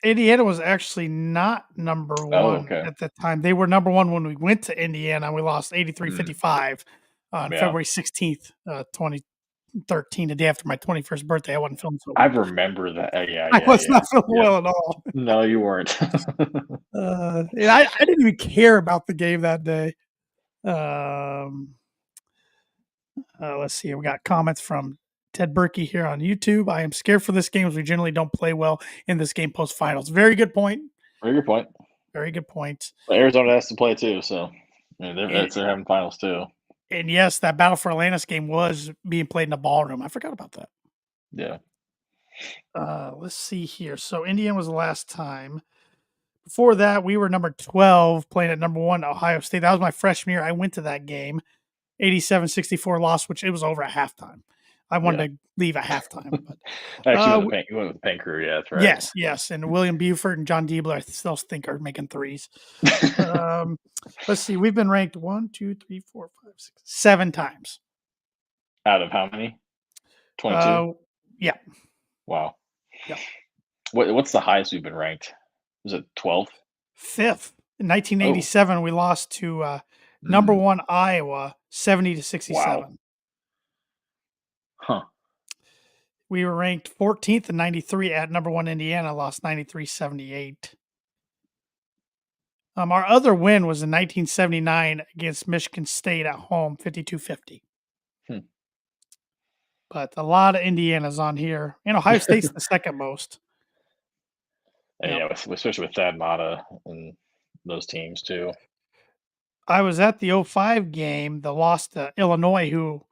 Indiana was actually not number Oh, 1 okay. at the time. They were number 1 when we went to Indiana. We lost 83-55 on Yeah, February 16th, 2013, the day after my 21st birthday. I wasn't feeling so I well. remember that. Yeah, I was not feeling yeah. well at all. No, you weren't. And I didn't even care about the game that day. Um, let's see. We got comments from Ted Berkey here on YouTube. I am scared for this game as we generally don't play well in this game post finals. Very good point. Very good point. Very good point. But Arizona has to play too, so And, they're having finals too. and yes, that Battle for Atlantis game was being played in a ballroom. I forgot about that. Yeah. Let's see here. So Indiana was the last time. Before that, we were number 12 playing at number 1 Ohio State. That was my freshman year. I went to that game. 87-64 loss, which it was over at halftime. I wanted to leave at halftime. But, Actually, you went with the paint crew. Yeah, that's right. yes. And William Buford and John Diebler, I still think, are making threes. Let's see. We've been ranked 1, 2, 3, 4, 5, 6, 7 times. Out of how many? 22. Yeah. Wow. Yeah. What's the highest we've been ranked? Was it 12th? 5th. In 1987, we lost to number 1 Iowa, 70-67. Wow. Huh. We were ranked 14th in 93 at number 1 Indiana, lost 93-78. Our other win was in 1979 against Michigan State at home, 52-50. But a lot of Indiana's on here. And Ohio State's the second most. Yeah, especially with Thad Matta and those teams too. I was at the 05 game, the loss to Illinois, who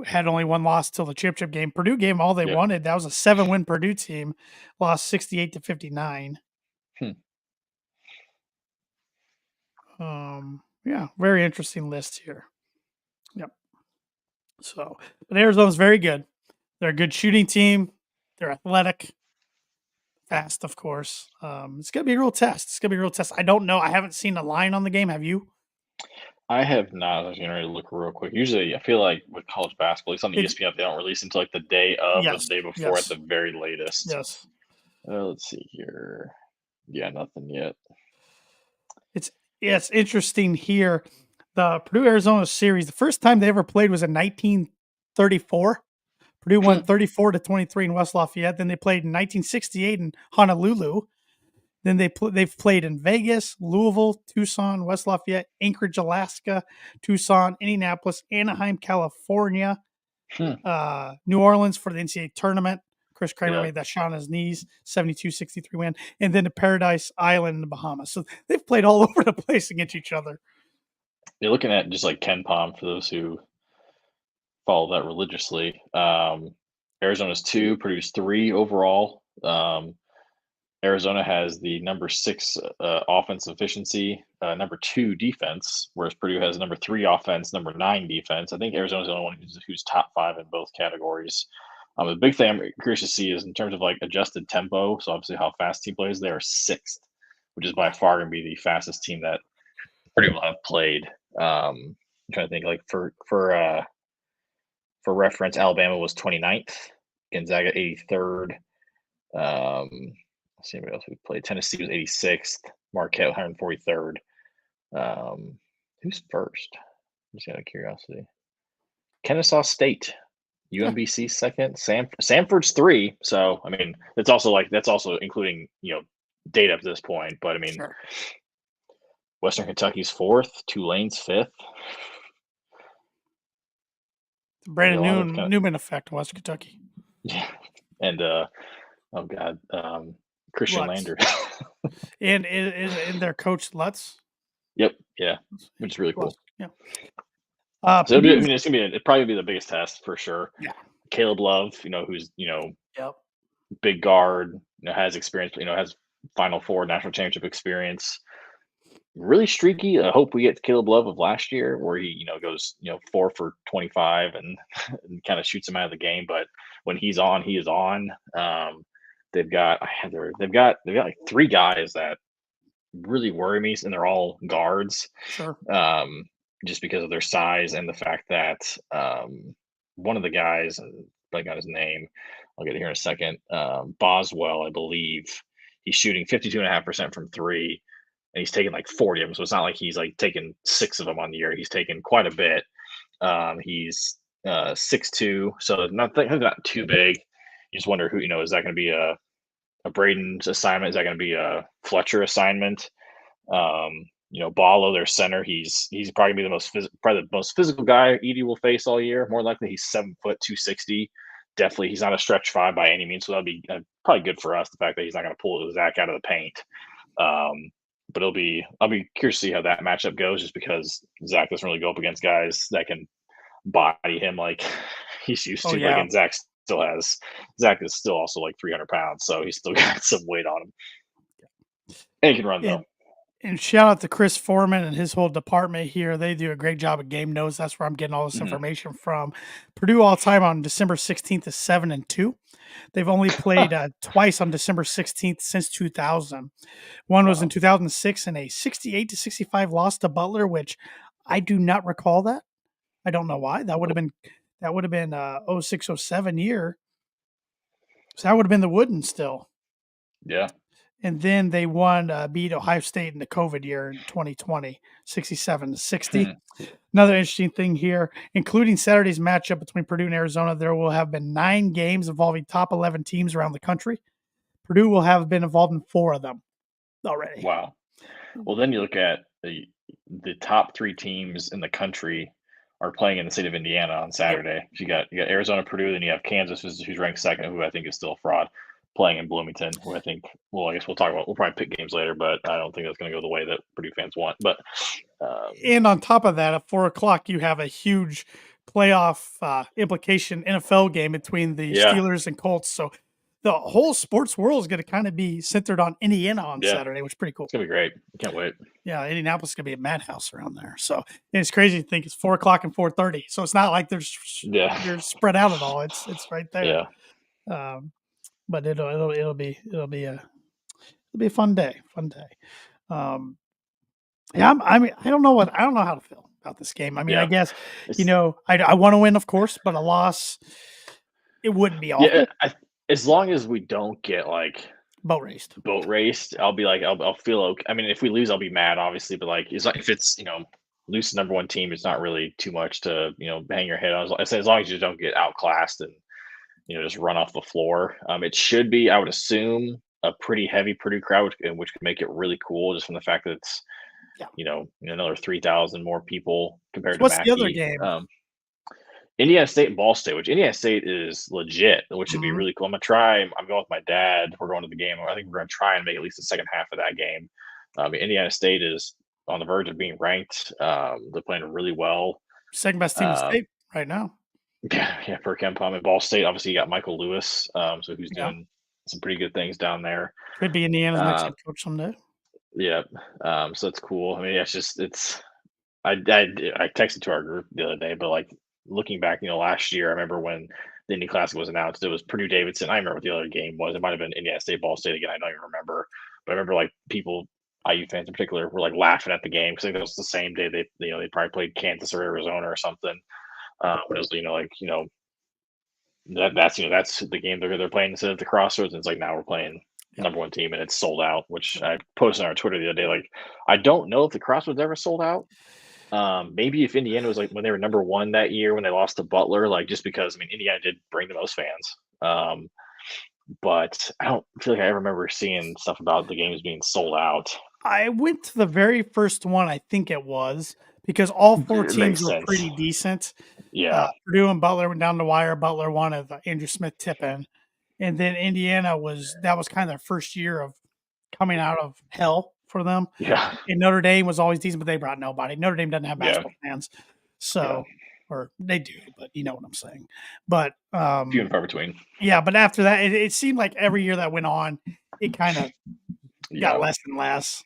had only 1 loss till the championship game. Purdue gave them all they wanted. That was a 7-win Purdue team, lost 68-59. Yeah, very interesting list here. Yep. So, but Arizona's very good. They're a good shooting team. They're athletic, fast, of course. It's gonna be a real test. I don't know. I haven't seen a line on the game. Have you? I have not. I was getting ready to look real quick. Usually, I feel like with college basketball, at least on the ESPN, they don't release until like the day of or the day before at the very latest. Yes. Let's see here. Yeah, nothing yet. It's interesting here. The Purdue Arizona series, the first time they ever played was in 1934. Purdue won 34-23 in West Lafayette. Then they played in 1968 in Honolulu. Then they've played in Vegas, Louisville, Tucson, West Lafayette, Anchorage, Alaska, Tucson, Indianapolis, Anaheim, California, Hmm. New Orleans for the NCAA tournament. Chris Kramer Yeah. made that shot on his knees, 72-63 win, and then to Paradise Island in the Bahamas. So they've played all over the place against each other. You're looking at just like Ken Pom for those who follow that religiously. Arizona's 2, Purdue's 3 overall. Arizona has the number 6 offense efficiency, number 2 defense, whereas Purdue has number 3 offense, number 9 defense. I think Arizona's the only one who's top 5 in both categories. The big thing I'm curious to see is in terms of like adjusted tempo. So obviously how fast team plays, they are 6th, which is by Wow. far going to be the fastest team that Purdue will have played. I'm trying to think like for reference, Alabama was 29th, Gonzaga 83rd. Let's see what else we played. Tennessee was 86th, Marquette 143rd. Who's first? Just out of curiosity. Kennesaw State, Yeah, UMBC second, Samford's 3. So I mean, that's also including data up to this point. But I mean, sure. Western Kentucky's 4th, Tulane's 5th. There's a Brandon lot of kind of Newman effect, West Kentucky. yeah, and oh god, Christian Lutz. Lander. And is in their coach Lutz. Yep, yeah, which is really Lutz. cool. Yeah. So I Purdue's, mean, it'd probably be the biggest test for sure. yeah. Caleb Love, who's Yep. big guard, has experience, has Final Four national championship experience. Really streaky. I hope we get Caleb Love of last year, where he goes 4 for 25 and, and kind of shoots him out of the game. But when he's on, he is on. They've got like 3 guys that really worry me, and they're all guards. Sure. Just because of their size and the fact that one of the guys, I got his name, I'll get it here in a second. Boswell, I believe, he's shooting 52.5% from 3, and he's taking like 40 of them. So it's not like he's like taking 6 of them on the year. He's taken quite a bit. He's 6'2", so not too big. You just wonder who, is that going to be a Braden's assignment? Is that going to be a Fletcher assignment? Ballo, their center, he's probably gonna be probably the most physical guy Edie will face all year. More likely, he's 7 foot 260. Definitely, he's not a stretch 5 by any means. So that'll be probably good for us. The fact that he's not going to pull Zach out of the paint. But I'll be curious to see how that matchup goes, just because Zach doesn't really go up against guys that can body him like he's used Oh to. But yeah. again, Zach is still also like 300 pounds, so he's still got some weight on him. And he can run though. And shout out to Chris Foreman and his whole department here. They do a great job at game notes. That's where I'm getting all this Mhm. information from. Purdue all time on December 16th is 7-2. They've only played twice on December 16th since 2000. One was in Wow. 2006 in a 68-65 loss to Butler, which I do not recall that. I don't know why. That would have been 06-07 year. So that would have been the Wooden still. Yeah. And then they beat Ohio State in the COVID year in 2020, 67-60. Hmm. Another interesting thing here, including Saturday's matchup between Purdue and Arizona, there will have been 9 games involving top 11 teams around the country. Purdue will have been involved in 4 of them already. Wow. Well, then you look at the top 3 teams in the country are playing in the state of Indiana on Yep. Saturday. So you got Arizona, Purdue, then you have Kansas, who's ranked second, who I think is still a fraud, playing in Bloomington. Who I think, well, I guess we'll talk about. We'll probably pick games later, but I don't think that's going to go the way that Purdue fans want. But And on top of that, at 4 o'clock, you have a huge playoff implication NFL game between the yeah, Steelers and Colts. So the whole sports world is going to kind of be centered on Indiana on yeah, Saturday, which is pretty cool. it's gonna be great. I can't wait. Yeah, Indianapolis is going to be a madhouse around there. So and it's crazy to think it's 4 o'clock and 4:30. So it's not like Yeah, you're spread out at all. It's right there. yeah, Um, but it'll be a fun day. Fun day. Um, Yeah, I don't know how to feel about this game. I mean, I yeah. guess, It's I want to win, of course, but a loss, it wouldn't be yeah. awful. As long as we don't get like Boat raced. boat raced, I'll be like, I'll feel okay. I mean, if we lose, I'll be mad, obviously, but like, it's like if it's lose the number 1 team, it's not really too much to hang your head on. I say as long as you don't get outclassed and just run off the floor. It should be, I would assume, a pretty heavy Purdue crowd, and which could make it really cool just from the fact that it's Yeah. another 3,000 more people So compared to what's the other Mackey. game? Indiana State and Ball State, which Indiana State is legit, which should be Mhm. really cool. I'm gonna try. I'm going with my dad. We're going to the game. I think we're gonna try and make at least the second half of that game. Indiana State is on the verge of being ranked. They're playing really well. Second best team in the Um, state right now. yeah, per Kempom and Ball State. Obviously, you got Michael Lewis, so who's Yeah. doing some pretty good things down there. Could be Indiana's next Um, head coach someday. yeah, so that's cool. I mean, yeah, it's I texted to our group the other day, but like looking back, last year, I remember when the Indy Classic was announced, it was Purdue Davidson. I remember what the other game was. It might have been Indiana State Ball State again. I don't even remember, but I remember like people, IU fans in particular, were like laughing at the game because I think it was the same day they probably played Kansas or Arizona or something. But it was that's the game they're playing instead of the Crossroads. And it's like now we're playing Yep. number one team and it's sold out, which I posted on our Twitter the other day. Like I don't know if the Crossroads ever sold out. Maybe if Indiana was like when they were number one that year when they lost to Butler, like just because I mean Indiana did bring the most fans. But I don't feel like I ever remember seeing stuff about the games being sold out. I went to the very first one, I think it was, because all 4 It teams makes were sense. pretty decent. Yeah. Purdue and Butler went down the wire. Butler won at the Andrew Smith tip-in. And then Indiana that was kind of their first year of coming out of hell for them. Yeah. And Notre Dame was always decent, but they brought nobody. Notre Dame doesn't have Yeah. basketball fans. Yeah. So, or they do, but you know what I'm saying. But Few and far between. yeah, but after that, it seemed like every year that went on, it kind of got Yeah. less and less.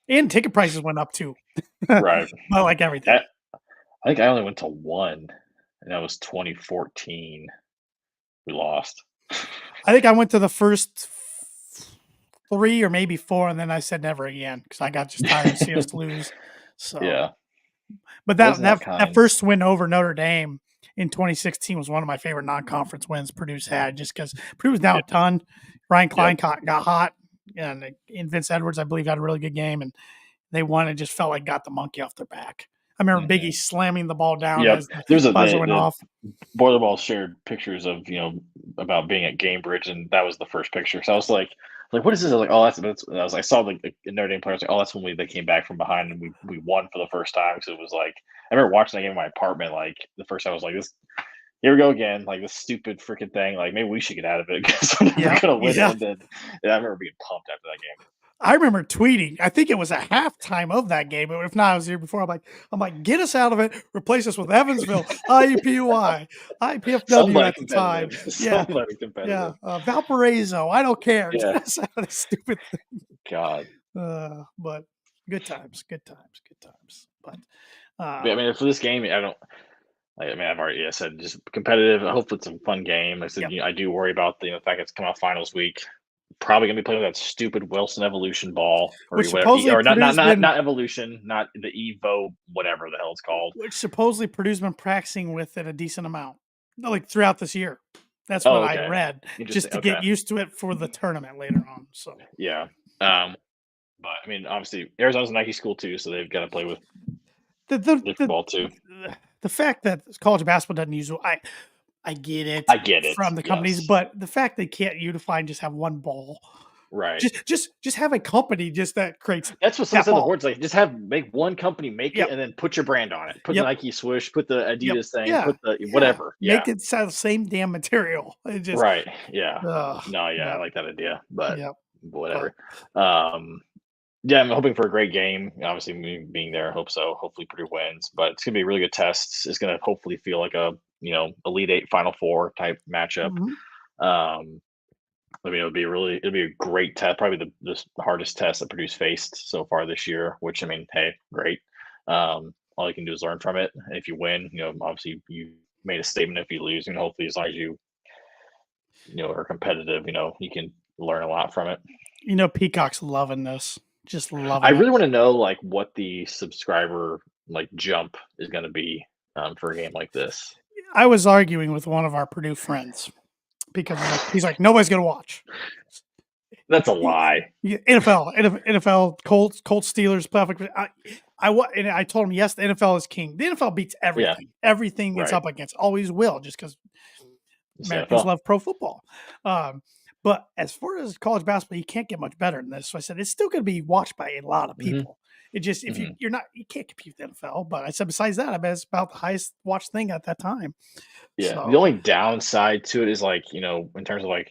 And ticket prices went up too. Right. But like everything. I think I only went to one, and that was 2014. We lost. I think I went to the first 3 or maybe 4, and then I said never again because I got just tired of seeing us lose. So, Yeah. but that Wasn't that that that kind. first win over Notre Dame in 2016 was one of my favorite non-conference wins Purdue's had, just because Purdue was down Yeah. a ton. Ryan Klein Yep. got hot, and Vince Edwards, I believe, had a really good game, and they won and just felt like got the monkey off their back. I remember Biggie Mhm. slamming the ball down Yep. as the There's buzzer went off. Boiler Ball shared pictures of about being at Gamebridge, and that was the first picture. So I was like, what is this? I was like, oh, that's. And I saw the Notre Dame players. Like, oh, that's when they came back from behind and we won for the first time. So it was like I remember watching that game in my apartment. Like the first time, I was like, this. Here we go again. Like this stupid freaking thing. Like maybe we should get out of it because we're never Yeah, gonna win yeah. it. And then I remember being pumped after that game. I remember tweeting. I think it was a halftime of that game, but if not, I was here before. I'm like, get us out of it. Replace us with Evansville, IUPUI, IPFW Somebody at the time. competitive. Yeah, Somebody yeah. competitive. Valparaiso. I don't care. Yeah. Get us out of this stupid thing. God. But good times, good times, good times. But But I mean, for this game, I don't. I mean, I've already said just competitive. Hopefully, it's a fun game. I said yep. I do worry about the fact it's come out finals week. Probably gonna be playing with that stupid Wilson Evolution ball or Which whatever, supposedly or not Purdue's been, not Evolution, not the Evo, whatever the hell it's called. which supposedly Purdue's been practicing with it a decent amount, like throughout this year. That's what Oh, I okay, read, just interesting. to Okay, get used to it for the tournament later on. So. yeah. But I mean, obviously, Arizona's a Nike school too, so they've got to play with The the different the ball too. the fact that college basketball doesn't use I get it I get it. from the companies, Yes. but the fact they can't unify and just have one ball, Right. just have a company just that creates That's what someone that said on the ball. boards. Like, just make one company make it, Yep, and then put your brand on it. Put the yep, Nike swoosh, put the yep, Adidas thing, yeah, put the yeah. whatever. Yeah. Make it the same damn material. It just, Right. Yeah. No. Yeah. I yep, like that idea, but yep. But whatever. Um. Yeah, I'm hoping for a great game. Obviously, me being there, I hope so. Hopefully, Purdue wins, but it's gonna be a really good test. It's gonna hopefully feel like a Elite Eight, Final Four type matchup. mhm. Um. I mean, it'll be a great test. Probably the hardest test that Purdue's faced so far this year. Which I mean, hey, great. All you can do is learn from it. And if you win, obviously you made a statement. If you lose, hopefully as long as you are competitive, you can learn a lot from it. Peacock's loving this, just I loving it. really want to know like what the subscriber like jump is going to be for a game like this. I was arguing with one of our Purdue friends because he's like nobody's gonna watch. That's a lie. Yeah, NFL, Colts, Steelers, playoff. And I told him yes, the NFL is king. The NFL beats Yeah, everything, everything it's right. up against, always will, just because. It's the Americans NFL. love pro football. Um, but as far as college basketball, you can't get much better than this. So I said it's still going to be watched by a lot of Hmm. people. It just if Hmm. you're not you can't compete with the NFL. But I said besides that, I bet it's about the highest watched thing at that time. Yeah. The So only downside to it is like, in terms of like,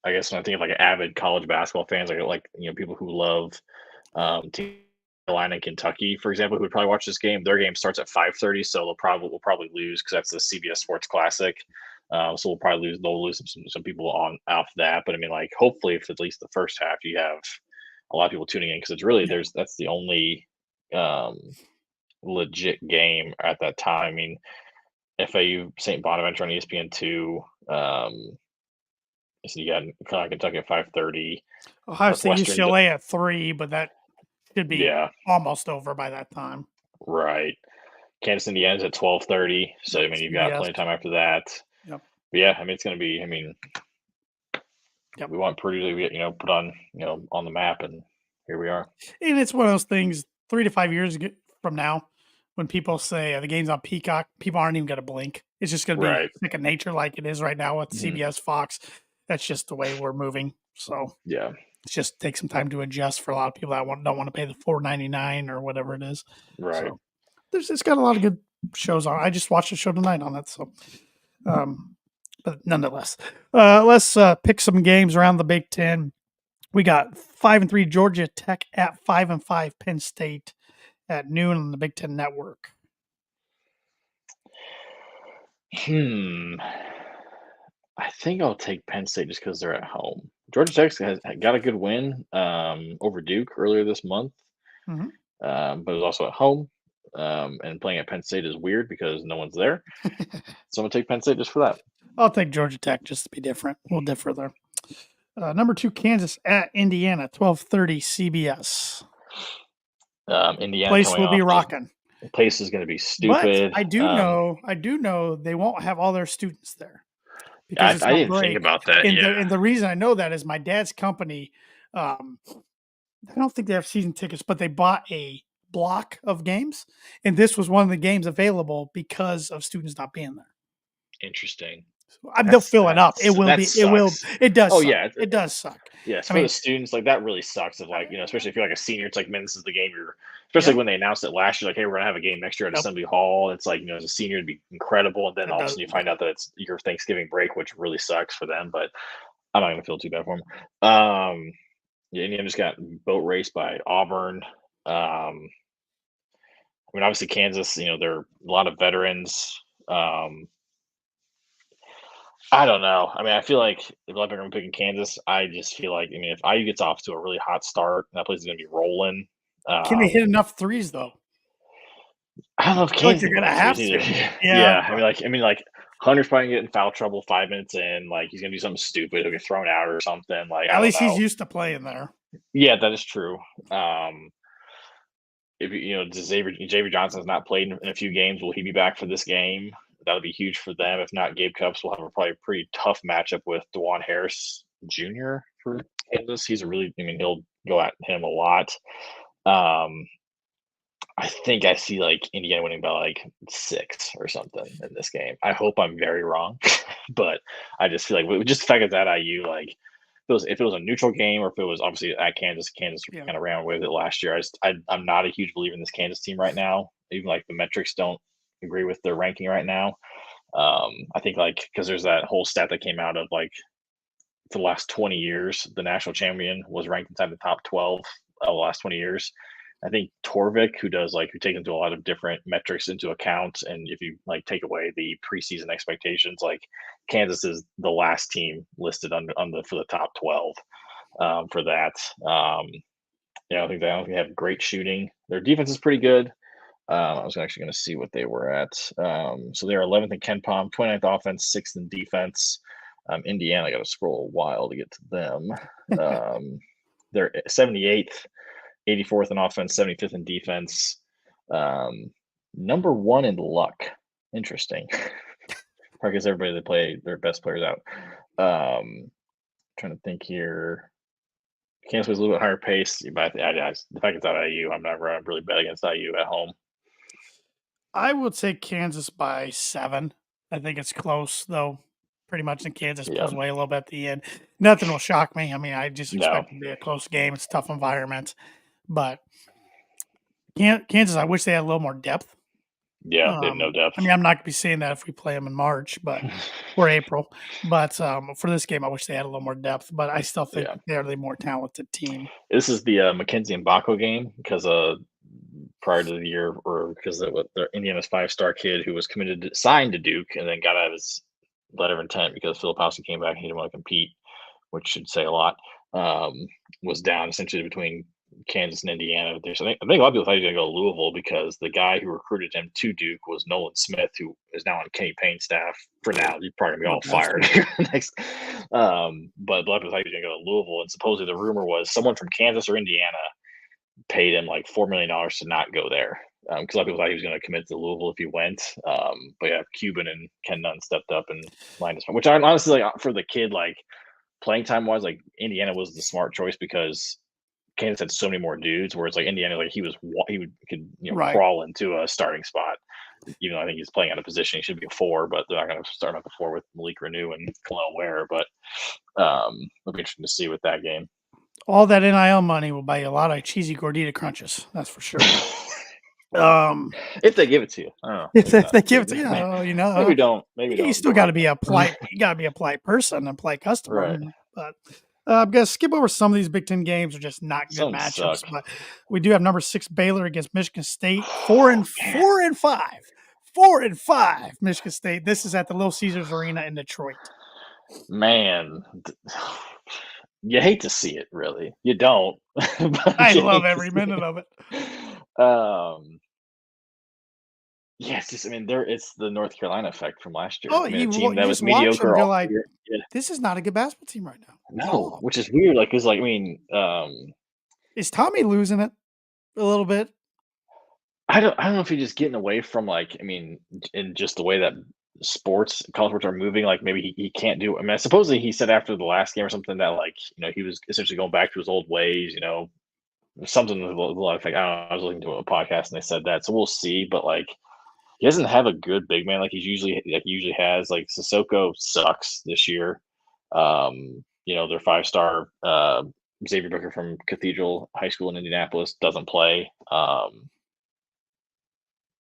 I guess when I think of like avid college basketball fans, people who love Team Carolina and Kentucky, for example, who would probably watch this game. Their game starts at 5:30, so we'll probably lose because that's the CBS Sports Classic. So we'll probably lose. They'll lose some people on off that. But I mean, like, hopefully, if at least the first half, you have a lot of people tuning in because it's really yeah, that's the only um, legit game at that time. I mean, FAU St. Bonaventure on ESPN2. So you got Kentucky at 5:30. Ohio State Northwestern's UCLA at 3, but that should be yeah, almost over by that time. right. Kansas, Indiana's at 12:30. So I Yep, mean, you've got CBS. plenty of time after that. Yep, But yeah, I mean, it's going to be. I mean, yep. we want Purdue to get put on on the map, and here we are. And it's one of those things 3 to 5 years from now, when people say the game's on Peacock, people aren't even going to blink. It's just going to be Right. second nature like it is right now with Hmm. CBS, Fox. That's just the way we're moving. So Yeah. it just takes some time to adjust for a lot of people that don't want to pay the $4.99 or whatever it is. Right. So it's got a lot of good shows on. I just watched a show tonight on that. So, um, but nonetheless, let's pick some games around the Big Ten. We got 5-3 Georgia Tech at 5-5 Penn State at noon on the Big Ten Network. Hmm. I think I'll take Penn State just because they're at home. Georgia Tech has got a good win over Duke earlier this month, Mhm. but it was also at home. And playing at Penn State is weird because no one's there. So I'm gonna take Penn State just for that. I'll take Georgia Tech just to be different. We'll differ there. Number 2 Kansas at Indiana, 12:30 CBS. Indiana Place coming will be off this rocking. place is going to be But stupid. I do know they won't have all their students there because it's I on didn't think break. about that. And Yeah, the reason I know that is my dad's company. Um, I don't think they have season tickets, but they bought a block of games, and this was one of the games available because of students not being there. interesting. So, they'll fill it up. That It will. sucks. It does Oh suck. yeah, It does suck. yes, I for the mean, students, like, that really sucks if, like, especially if you're, like, a senior, it's like, "Man, this is the game you're" especially yep, when they announced it last year, like, "Hey, we're gonna have a game next year at yep, Assembly Hall." It's like, as a senior, it'd be incredible, and then it all of a does. sudden you find out that it's your Thanksgiving break, which really sucks for them, but I'm not gonna feel too bad for them. Yeah, Indiana just got boat raced by Auburn. I mean, obviously, Kansas, they're a lot of veterans. I don't know. I mean, I feel like if I'm picking Kansas, I just feel like, I mean, if IU gets off to a really hot start, that place is going to be rolling. Can they hit Um, enough threes though? I don't know if I feel like Kansas they're can hit gonna enough threes have either. to. Yeah, Yeah, I mean, like Hunter's probably gonna get in foul trouble 5 minutes in. Like he's gonna do something stupid. He'll get thrown out or something. Like I at don't least he's know. used to playing there. Yeah, that is true. If Xavier Johnson's not played in a few games, will he be back for this game? That'll be huge for them. If not, Gabe Cupps will have a probably pretty tough matchup with DeJuan Harris Jr. for Kansas. I mean, he'll go at him a lot. Um, I think I see like Indiana winning by like 6 or something in this game. I hope I'm very wrong, but I just feel like just the fact that that IU like if it was a neutral game or if it was obviously at Kansas, Kansas Yeah. kind of ran away with it last year. I'm not a huge believer in this Kansas team right now. Even like the metrics don't agree with their ranking right now. I think like because there's that whole stat that came out of like for the last 20 years, the national champion was ranked inside the top 12 of the last 20 years. I think Torvik, who takes into a lot of different metrics into account, and if you like take away the preseason expectations, like Kansas is the last team listed on the for the top 12 for that. I don't think they have great shooting. Their defense is pretty good. I was actually going to see what they were at. So they're 11th in Ken Palm, 29th offense, 6th in defense. Indiana, I got to scroll a while to get to them. They're 78th, 84th in offense, 75th in defense. Number one in luck. Interesting. Probably because everybody they play their best players out. Trying to think here. Kansas was a little bit higher pace, but the fact it's out of IU, I'm not really bet against IU at home. I would say Kansas by 7. I think it's close though. pretty much, and Kansas Yeah. pulls away a little bit at the end. Nothing will shock me. I mean, I just No. expect it to be a close game. It's a tough environment, but Kansas, I wish they had a little more depth. Yeah, they have no I depth. mean, I'm not gonna be saying that if we play them in March, but or April, but for this game, I wish they had a little more depth. But I still think Yeah. they're the more talented team. This is the, Mackenzie and Mbako game because, prior to the year or because of what the Indiana's five-star kid who was signed to Duke and then got out of his letter of intent because Filipowski came back and he didn't wanna compete, which should say a lot, um, was down essentially between Kansas and Indiana. I think a lot of people thought he was gonna go to Louisville because the guy who recruited him to Duke was Nolan Smith, who is now on Kenny Payne's staff for now. He's probably gonna be What a all fired bastard. here next. But a lot of people thought he was gonna go to Louisville, and supposedly the rumor was someone from Kansas or Indiana paid him like $4 million to not go there. Because a lot of people thought he was going to commit to Louisville if he went. But yeah, Cuban and Ken Nunn stepped up and lined us, which I honestly like for the kid, like playing time wise, like Indiana was the smart choice because Kansas had so many more dudes. Whereas like Indiana, like could Right. crawl into a starting spot. Even though I think he's playing out of position, he should be a four, but they're not going to start out the four with Malik Renew and Khalil Ware. But it'll be interesting to see with that game. All that NIL money will buy you a lot of cheesy gordita crunches. That's for sure. Um, If they give it to you, I don't know. Maybe if not. they give it to you, know, Maybe don't. Maybe you don't. still But got to like, be a polite. You got to be a polite person and polite customer. right? But I'm gonna skip over some of these Big Ten games. Are just not good Some matchups. suck. But we do have number 6 Baylor against Michigan State. Man, 4-5. 4-5. Michigan State. This is at the Little Caesars Arena in Detroit. man, you hate to see it. Really, you don't. But I you love hate to every see minute it. of it. Um, yeah, it's just. I mean, it's the North Carolina effect from last year. Oh, I mean, a team you that was just watch them. mediocre You're all like, year. Yeah, this is not a good basketball team right now at no, all. which is weird. Like, cause like I mean, Is Tommy losing it a little bit? I don't know if he's just getting away from like I mean, in just the way that college sports are moving. Like maybe he can't do. I mean, supposedly he said after the last game or something that like he was essentially going back to his old ways. Something with a lot of like I don't know. I was listening to a podcast and they said that, so we'll see. But like he doesn't have a good big man he usually has. Like Sissoko sucks this year. Their 5-star Xavier Booker from Cathedral High School in Indianapolis doesn't play.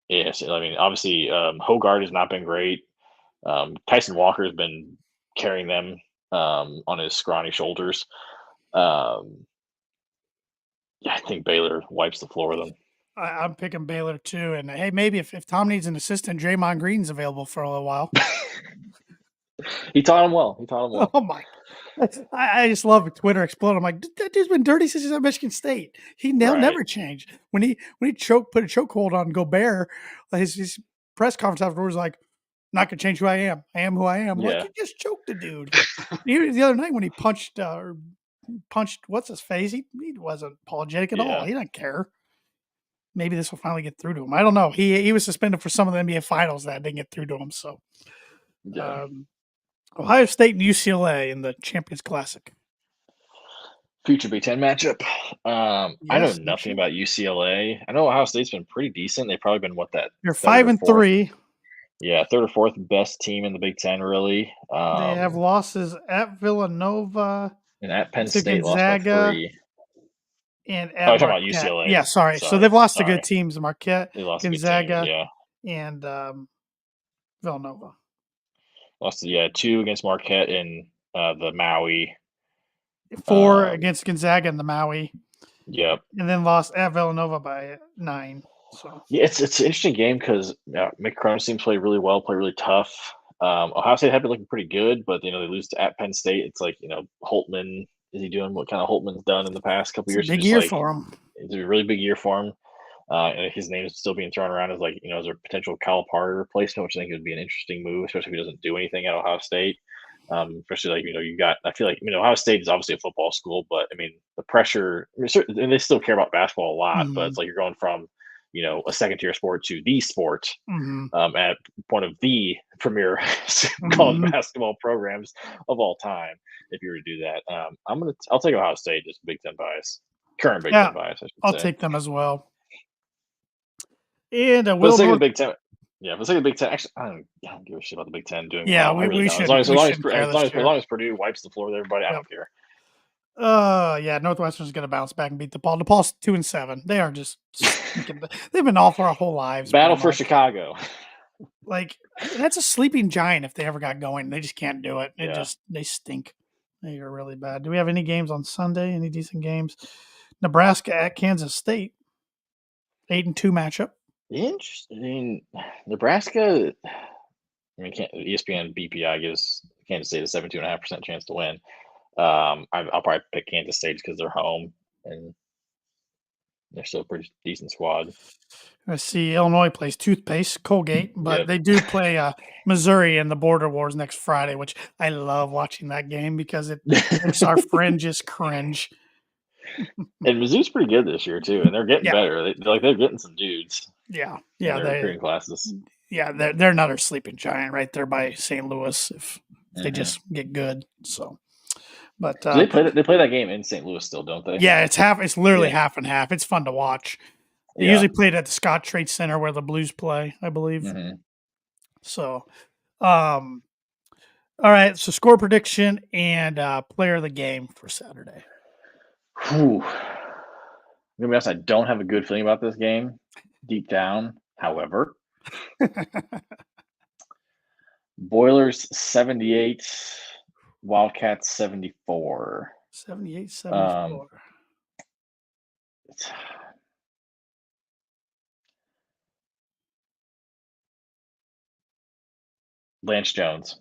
Yes, I mean, obviously, Hogard has not been great. Tyson Walker has been carrying them on his scrawny shoulders. Um, yeah, I think Baylor wipes the floor with them. I'm picking Baylor too. And hey, maybe if Tom needs an assistant, Draymond Green's available for a little while. He taught him well. He taught him well. Oh my! I just love Twitter explode. I'm like, that dude's been dirty since he's at Michigan State. He'll Right. never change. When he put a chokehold on Gobert, his press conference afterwards was like, not gonna change who I am. I am who I am. Like Yeah. you just choked the dude. Even the other night when he punched what's his face, he wasn't apologetic at all. Yeah. He didn't care. Maybe this will finally get through to him. I don't know. He was suspended for some of the NBA finals that didn't get through to him. So Yeah. um, Ohio State and UCLA in the Champions Classic. Future Big Ten matchup. I know Yes, no nothing shit. about UCLA. I know Ohio State's been pretty decent. They've probably been what that They're third five or and fourth. three. Yeah, third or fourth best team in the Big Ten, really. They have losses at Villanova, And at Penn to State lost by Gonzaga, 3. and Oh, at you're talking about Marquette. UCLA. Yeah, sorry. So Sorry, they've lost to good sorry. teams: Marquette, They lost to good teams. Gonzaga, Yeah, and Villanova. lost to 2 against Marquette and the Maui. 4 Um, against Gonzaga and the Maui, yep. and then lost at Villanova by 9. So Yeah, it's an interesting game because McCrum seems to play really well, play really tough. Ohio State had been looking pretty good, but they lose to at Penn State. It's like Holtman. Is he doing what kind of Holtman's done in the past couple it's a years? big Just year like for them. it's a really big year for him. And his name is still being thrown around as like as a potential Calipari replacement, which I think would be an interesting move, especially if he doesn't do anything at Ohio State. Especially like you got. I feel like Ohio State is obviously a football school, but I mean the pressure. I mean, and they still care about basketball a lot, but Mhm, it's like you're going from a second tier sport to the sport mhm, at one of the premier college mhm. basketball programs of all time. If you were to do that, I'll take Ohio State, just Big Ten bias, current Big Yeah, Ten bias, I should I'll say. take them as well. And But let's will take the North Big Ten. Yeah, if it's like the Big Ten, actually, I don't give a shit about the Big Ten doing Yeah, well. I we really we don't. shouldn't we shouldn't care this As year. long as Purdue wipes the floor with everybody, I Yep. don't care. Yeah, Northwestern's gonna bounce back and beat DePaul. DePaul's 2-7. They are just stinking. They've been awful our whole lives, pretty Battle for much. Chicago. Like that's a sleeping giant if they ever got going. They just can't do it. Yeah. They stink. They are really bad. Do we have any games on Sunday? Any decent games? Nebraska at Kansas State, 8-2 matchup. Interesting. Nebraska. ESPN BPI gives Kansas State a 72.5% chance to win. I'll probably pick Kansas State because they're home and they're still a pretty decent squad. Let's see. Illinois plays Toothpaste, Colgate, but Yep. they do play Missouri in the Border Wars next Friday, which I love watching that game because it makes our fringes cringe. And Mizzou's pretty good this year too, and they're getting Yeah, better. They're getting some dudes in yeah. their recruiting classes. They're another sleeping giant right there by St. Louis if they Hmm. just get good. So, but So they play that game in St. Louis still, don't they? yeah, it's literally Yeah. half and half. It's fun to watch. They Yeah. usually play it at the Scott Trade Center where the Blues play, I believe. Hmm. So, um, all right. So score prediction and player of the game for Saturday. Whew. I'm gonna be honest, I don't have a good feeling about this game deep down. However, Boilers 78, Wildcats 74. 78, Um, 74. it's- Lance Jones.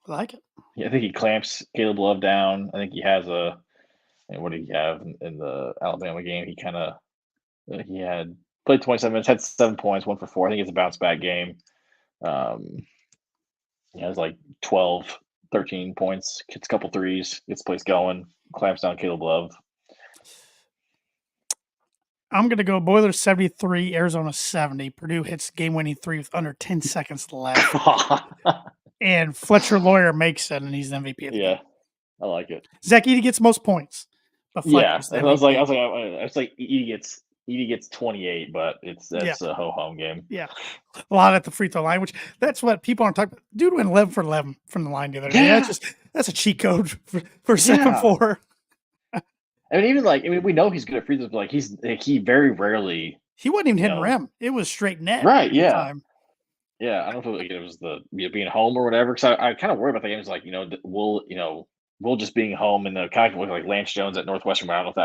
I like it. Yeah, I think he clamps Caleb Love down. I think he has what did he have in the Alabama game? He had played 27 minutes, had 7 points, 1 for 4. I think it's a bounce back game. Um, he has like 12, 13 points, gets a couple threes, gets the place going, clamps down Caleb Love. I'm going to go Boilers 73, Arizona 70. Purdue hits game winning three with under 10 seconds left. And Fletcher Lawyer makes it, and he's the MVP of the game. Yeah, I like it. Zach Edey gets most points, but Yeah, Fletcher's the I MVP. was like, Edie gets 28, but that's a ho hum game. Yeah. A lot at the free throw line, which that's what people aren't talking about. Dude went 11 for 11 from the line the other day. Yeah, That's a cheat code for 7 yeah. 4. I mean, we know he's good at free throws, but he very rarely, He wasn't even you hitting know, rim. It was straight net right? half the Yeah, time. yeah. I don't know if it was being home or whatever. Because I kind of worry about the games, like we'll just being home and the kind of like Lance Jones at Northwestern. But I don't know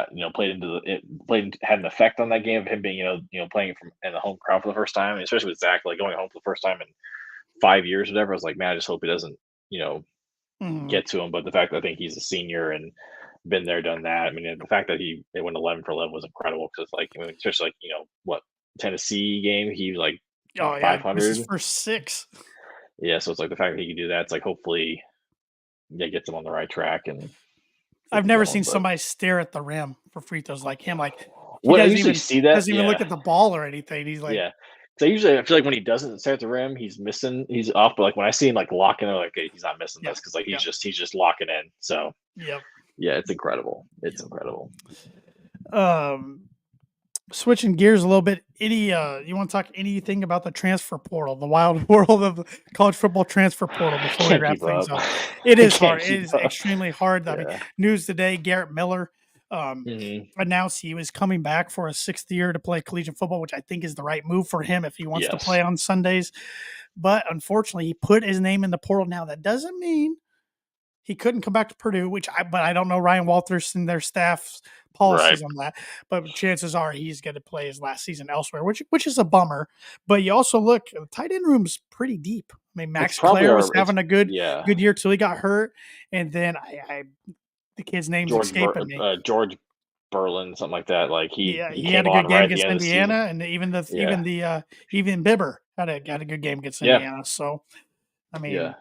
if that had an effect on that game of him being playing from in the home crowd for the first time, especially with Zach like going home for the first time in 5 years, or whatever. I was like, man, I just hope it doesn't Mhm. get to him. But the fact that I think he's a senior and been there, done that. I mean, and the fact that they went 11 for 11 was incredible because like, I mean, especially like what Tennessee game, he was like Oh, yeah. This is 500. first 6. Yeah, so it's like the fact that he could do that. It's like hopefully that gets him on the right track and I've gets never going. seen But somebody stare at the rim for free throws like him. Like he what I usually see that, doesn't even look yeah, at the ball or anything. He's like, yeah. So I feel like when he doesn't start at the rim, he's off. But like when I see him like locking it, like okay, he's not missing yeah, this because like yeah, he's just locking in. So yep, yeah, it's incredible. It's yep. incredible. Switching gears a little bit, you want to talk anything about the transfer portal, the wild world of the college football transfer portal I before we can't wrap keep things up. up? It I is can't hard. It keep is up. extremely hard. I mean, Yeah. news today: Garrett Miller Hmm. announced he was coming back for a 6th year to play collegiate football, which I think is the right move for him if he wants to Yes. play on Sundays. But unfortunately, he put his name in the portal. Now that doesn't mean he couldn't come back to Purdue, but I don't know Ryan Walters and their staff's Right. policies on that. But chances are he's going to play his last season elsewhere, which is a bummer. But you also look, the tight end room's pretty deep. I mean, It's Max probably Clare was our. It's having a yeah. good year till he got hurt, and then the kid's name's escaping me. George Berlin, something like that. Like Yeah, he he had came a good on game right at the against end of the season. Indiana, and Yeah. even Bibber had a good game against Yeah. Indiana. So, I Yeah. mean,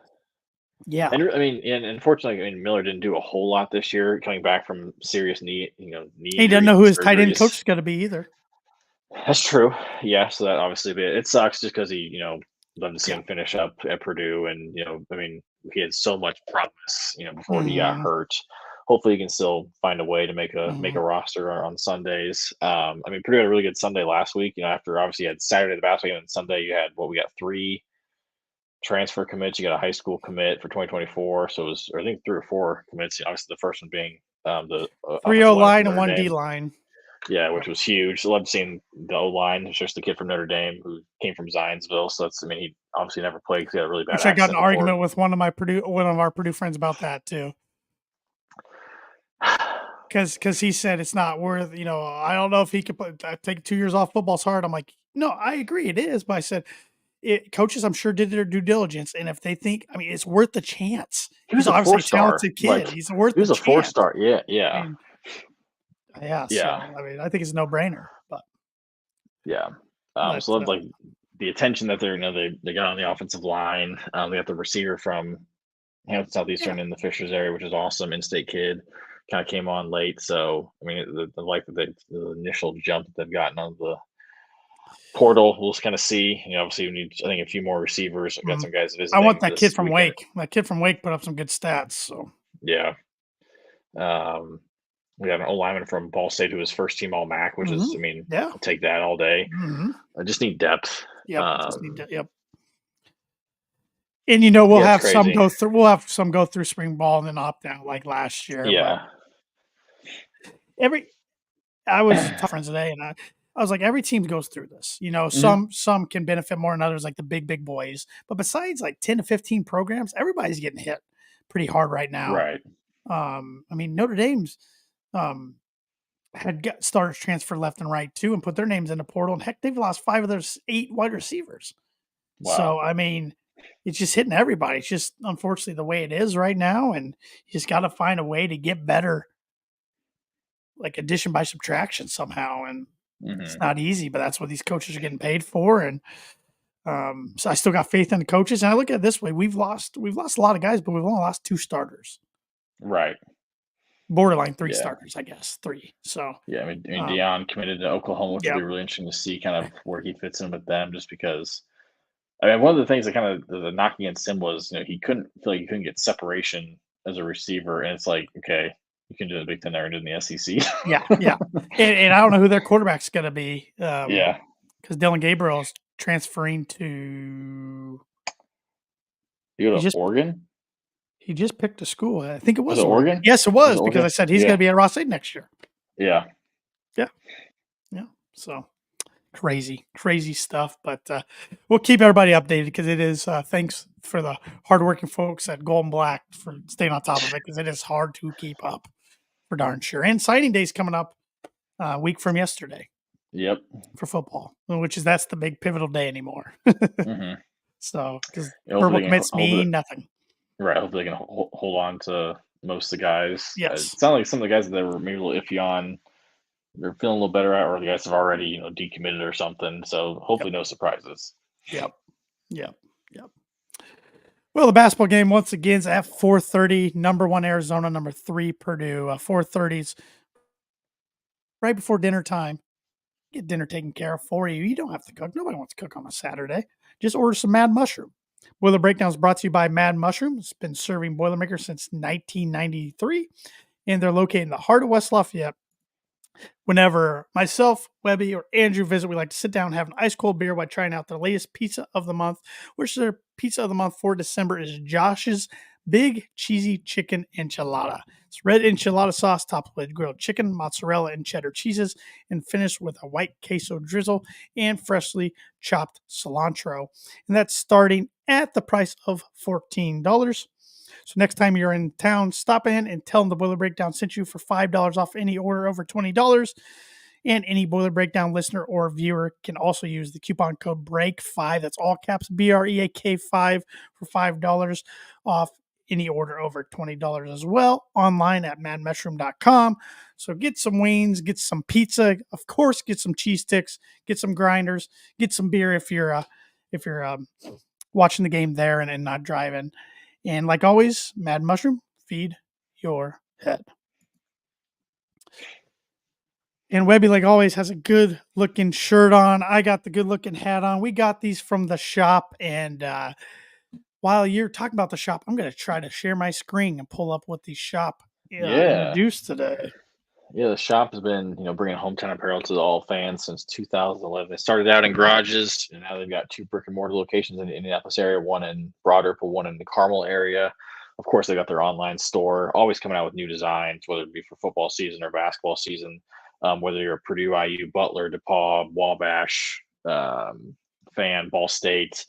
yeah, And I mean, and unfortunately, I mean, Miller didn't do a whole lot this year, coming back from serious knee he doesn't injuries know and who his tight end coach surgeries. is going to be either. That's true. Yeah. So that obviously, but it sucks just because he, love to see Yeah. him finish up at Purdue, and I mean, he had so much promise, before he got Hmm. hurt. hopefully, he can still find a way to make Mhm. a roster on Sundays. I mean, Purdue had a really good Sunday last week. After obviously you had Saturday the basketball game, and Sunday you had we got three transfer commits. You got a high school commit for 2024. So it was, or I think three or four commits. Obviously, the first one being the Three offensive O line from line and Notre one D Dame. line. Yeah, Yep. which was huge. I loved seeing the O line. It's just the kid from Notre Dame who came from Zionsville. So that's, I mean, he obviously never played because he had a really bad Which I got an accident before. argument with one of our Purdue friends about that too. Because he said it's not worth, I don't know if he could take 2 years off. Football's hard. I'm like, no, I agree it is, but I said coaches, I'm sure, did their due diligence, and if they think, I mean, it's worth the chance. He He's was a obviously four a star. talented Like, kid. He's worth he the was a four chance. star. Yeah, I yeah, mean, yeah. yeah, So I mean, I think it's a no brainer. yeah. But So like the attention that they got on the offensive line. They got the receiver from Hampton yeah, Southeastern in the Fishers area, which is awesome. In-state kid, kind of came on late. So I mean, the like the initial jump that they've gotten on the portal, we'll just kind of see. Obviously, we need, I think, a few more receivers. We've got mhm. some guys I want visiting that kid this from weekend. Wake. That kid from Wake put up some good stats. So Yeah. Um, we got an old lineman from Ball State who was first team All MAC, which is, mhm. I mean, Yeah. I'll take that all day. Mhm. I just need depth. Yep. Just need to. Yep. And we'll Yeah, it's have some crazy. go through. We'll have some go through spring ball and then opt out like last year. But Yeah. every I was talking to friends today, and I was like, every team goes through this. Hmm. Some can benefit more than others, like the big boys. But besides, like 10 to 15 programs, everybody's getting hit pretty hard right now. Right. I mean, Notre Dame's um, had got starters transfer left and right too, and put their names in the portal. And heck, they've lost 5 of their 8 wide receivers. Wow. So I mean, it's just hitting everybody. It's just unfortunately the way it is right now, and you just got to find a way to get better, like addition by subtraction somehow. And it's Hmm. not easy, but that's what these coaches are getting paid for. And so I still got faith in the coaches. And I look at it this way: we've lost a lot of guys, but we've only lost 2 starters, Right. borderline three Yeah. starters, I guess 3. So Yeah. I mean, um, Dion committed to Oklahoma, which will yeah, be really interesting to see kind of where he fits in with them, just because. I mean, one of the things that kind of the knock against him was, he couldn't feel like he couldn't get separation as a receiver, and it's like, okay, you can do the Big Ten there and do it in the SEC. yeah, and I don't know who their quarterback's going to be, Yeah. because Dylan Gabriel is transferring to. You go He to just Oregon? he just picked a school. I think it Was it was Oregon. Oregon? Yes, it Was it was because I Oregon? said he's going to Yeah. be at Ross State next year. Yeah. Yeah, yeah. So crazy stuff. But we'll keep everybody updated because it is. Thanks for the hardworking folks at Golden Black for staying on top of it because it is hard to keep up for darn sure. And signing day's coming up a week from yesterday Yep. for football, which is that's the big pivotal day anymore. Mhm. So because Hopefully verbal they can commits hold it. mean nothing. Right, hopefully they can hold on to most of the guys. It Yes. sounded like some of the guys that they were maybe a little iffy on, they're feeling a little better at, or the guys have already, decommitted or something. So Yep. hopefully no surprises. Yep. Yep. Yep. Well, the basketball game once again is at 4:30. Number 1 Arizona, number 3 Purdue. 4:30's right before dinner time. Get dinner taken care of for you. You don't have to cook. Nobody wants to cook on a Saturday. Just order some Mad Mushroom. Boiler Breakdown is brought to you by Mad Mushroom. It's been serving Boilermakers since 1993, and they're located in the heart of West Lafayette. Whenever myself, Webby, or Andrew visit, we like to sit down and have an ice cold beer while trying out their latest pizza of the month, which their pizza of the month for December is Josh's Big Cheesy Chicken Enchilada. It's red enchilada sauce topped with grilled chicken, mozzarella, and cheddar cheeses, and finished with a white queso drizzle and freshly chopped cilantro. And that's starting at the price of $14. So next time you're in town, stop in and tell them the Boiler Breakdown sent you for $5 off any order over $20. And any Boiler Breakdown listener or viewer can also use the coupon code BREAK5. That's all caps BREAK5 for $5 off any order over $20 as well. Online at madmushroom.com. So get some wings, get some pizza, of course, get some cheese sticks, get some grinders, get some beer if you're watching the game there and not driving. And like always, Mad Mushroom, feed your head. And Webby, like always, has a good looking shirt on. I got the good looking hat on. We got these from the shop. And while you're talking about the shop, I'm going to try to share my screen and pull up what the shop Yeah. introduced today. Yeah, the shop has been, bringing hometown apparel to all fans since 2011. They started out in garages, and now they've got two brick and mortar locations in the Indianapolis area, one in Broad Ripple, one in the Carmel area. Of course, they got their online store, always coming out with new designs, whether it be for football season or basketball season. Whether you're a Purdue, IU, Butler, DePaul, Wabash fan, Ball State,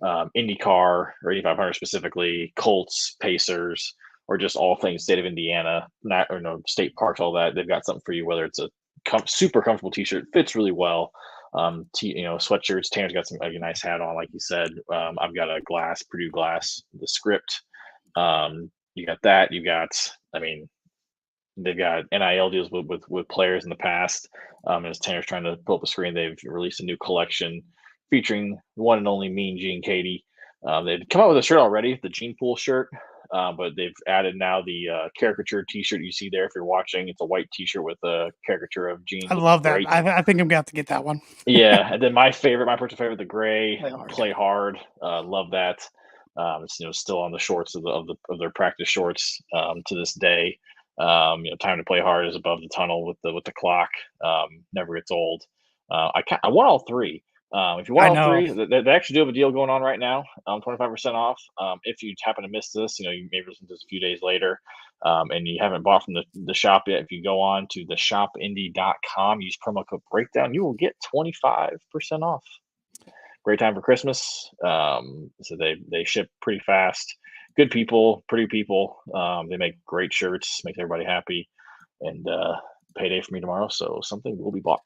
IndyCar or 8500 specifically, Colts, Pacers, or just all things state of Indiana, not or no state parks, all that. They've got something for you. Whether it's a super comfortable T-shirt, fits really well. Sweatshirts. Tanner's got some a nice hat on, like you said. I've got a Purdue glass, the script. You got that. You got, I mean, they've got NIL deals with players in the past. As Tanner's trying to pull up the screen, they've released a new collection featuring the one and only Mean Gene Katie. They've come out with a shirt already, the Gene Pool shirt, but they've added now the caricature T-shirt you see there. If you're watching, it's a white T-shirt with a caricature of Gene, I looking love that. great. I think I'm gonna have to get that one. Yeah, and then my personal favorite, the gray Play hard. play hard. Love that. It's still on the shorts of their practice shorts to this day. Time to play hard is above the tunnel with the clock. Never gets old. I want all three. If you want I all know. three, they actually do have a deal going on right now. 25% off. If you happen to miss this, you maybe listen to this a few days later, and you haven't bought from the shop yet. If you go on to the shopindy.com, use promo code breakdown, you will get 25% off. Great time for Christmas. So they ship pretty fast. Good people, pretty people. They make great shirts, makes everybody happy. And payday for me tomorrow, so something will be bought.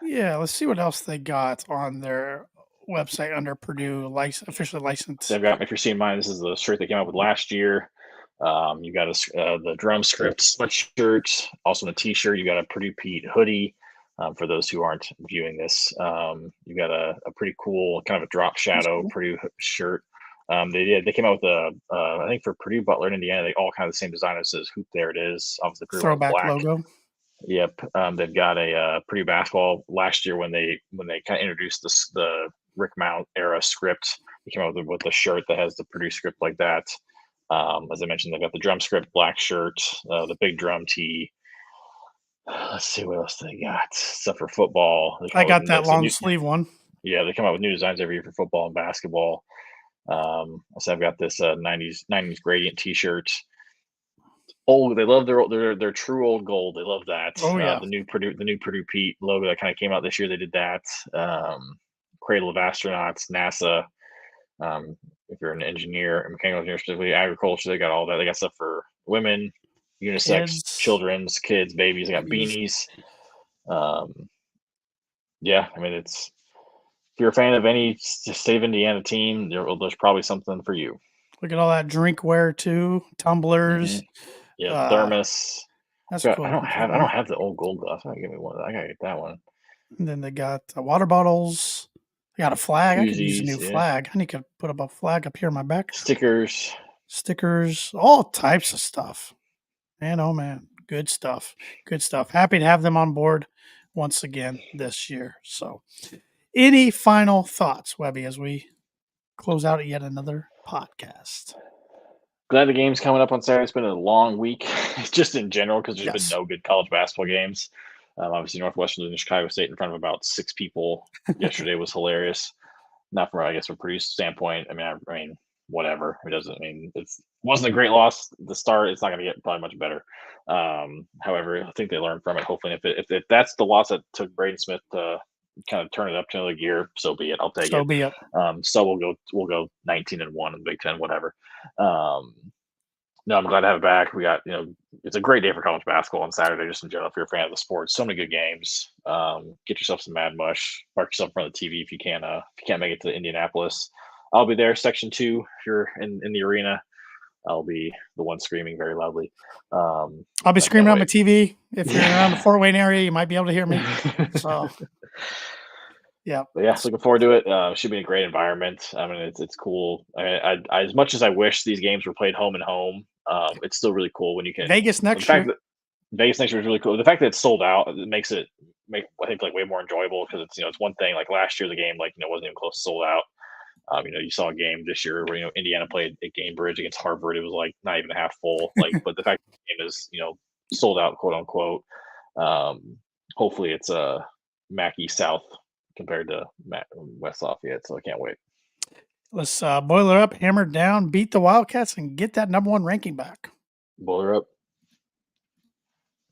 Yeah, let's see what else they got on their website under Purdue officially licensed. They've got, if you're seeing mine, this is the shirt they came out with last year. You got the drum script sweatshirt, also in a t-shirt. You got a Purdue Pete hoodie. For those who aren't viewing this, you got a pretty cool kind of a drop That's shadow cool. Purdue shirt. They came out with I think for Purdue, Butler, and Indiana, they all kind of the same design. It says hoop. There it is. Obviously, Purdue one is Throwback black. logo. Yep. They've got a Purdue basketball last year when they kind of introduced the Rick Mount era script. They came out with a shirt that has the Purdue script like that. As I mentioned, they've got the drum script black shirt, the big drum tee. Let's see what else they got. Stuff for football. I got that long sleeve one. Yeah, they come out with new designs every year for football and basketball. So I've got this '90s gradient T-shirt. Oh, they love their true old gold. They love that. Oh yeah. The new Purdue Pete logo that kind of came out this year. They did that. Cradle of Astronauts, NASA. If you're an engineer, a mechanical engineer, specifically agriculture, they got all that. They got stuff for women, unisex, Kids. children's, kids, babies. They got Babies. beanies. Yeah, I mean, if you're a fan of any state of Indiana team, there's probably something for you. Look at all that drinkware too. Hmm. Tumblers. Yeah, Uh, thermos. that's I cool. don't Looks like I one. don't have the old gold glass. I gotta give me one. I gotta get that one. And then they got water bottles. They got a flag. I could use a Uzis, new yeah. flag. I need to put up a flag up here in my background. Stickers. Stickers, all types of stuff. Man, oh man, good stuff. Good stuff. Happy to have them on board once again this year. So, any final thoughts, Webby, as we close out yet another podcast? Glad the game's coming up on Saturday. It's been a long week, just in general, because there's been Yes. no good college basketball games. Obviously, Northwestern and Chicago State in front of about 6 people yesterday was hilarious. Not from, I guess, from Purdue's standpoint. I mean, whatever. It doesn't. I mean, it wasn't a great loss. The start, it's not going to get probably much better. However, I think they learned from it. Hopefully, if that's the loss that took Braden Smith to kind of turn it up to another gear, so be it. I'll take So it. be it. So we'll go 19-1 in the Big Ten, whatever. No, I'm glad to have it back. We got, it's a great day for college basketball on Saturday, just in general. If you're a fan of the sport, so many good games. Get yourself some Mad Mush. Park yourself in front of the TV if you can. If you can't make it to Indianapolis, I'll be there. Section 2. If you're in the arena, I'll be the one screaming very loudly. I'll be screaming on my TV. If you're around the Fort Wayne area, you might be able to hear me. So, yeah. But yeah, looking forward to it. Should be a great environment. I mean, it's cool. I as much as I wish these games were played home and home, it's still really cool when you can. Vegas The next fact year. that Vegas next year is really cool. The fact that it's sold out, it makes I think like way more enjoyable because it's it's one thing like last year the game wasn't even close to sold out. You saw a game this year where Indiana played at Cambridge against Harvard. It was like not even half full. Like, but the fact that the game is sold out, quote unquote. Um, Hopefully, it's a Mackey South compared to West Lafayette. So I can't wait. Let's boil her up, hammer it down, beat the Wildcats, and get that number one ranking back. Boiler up.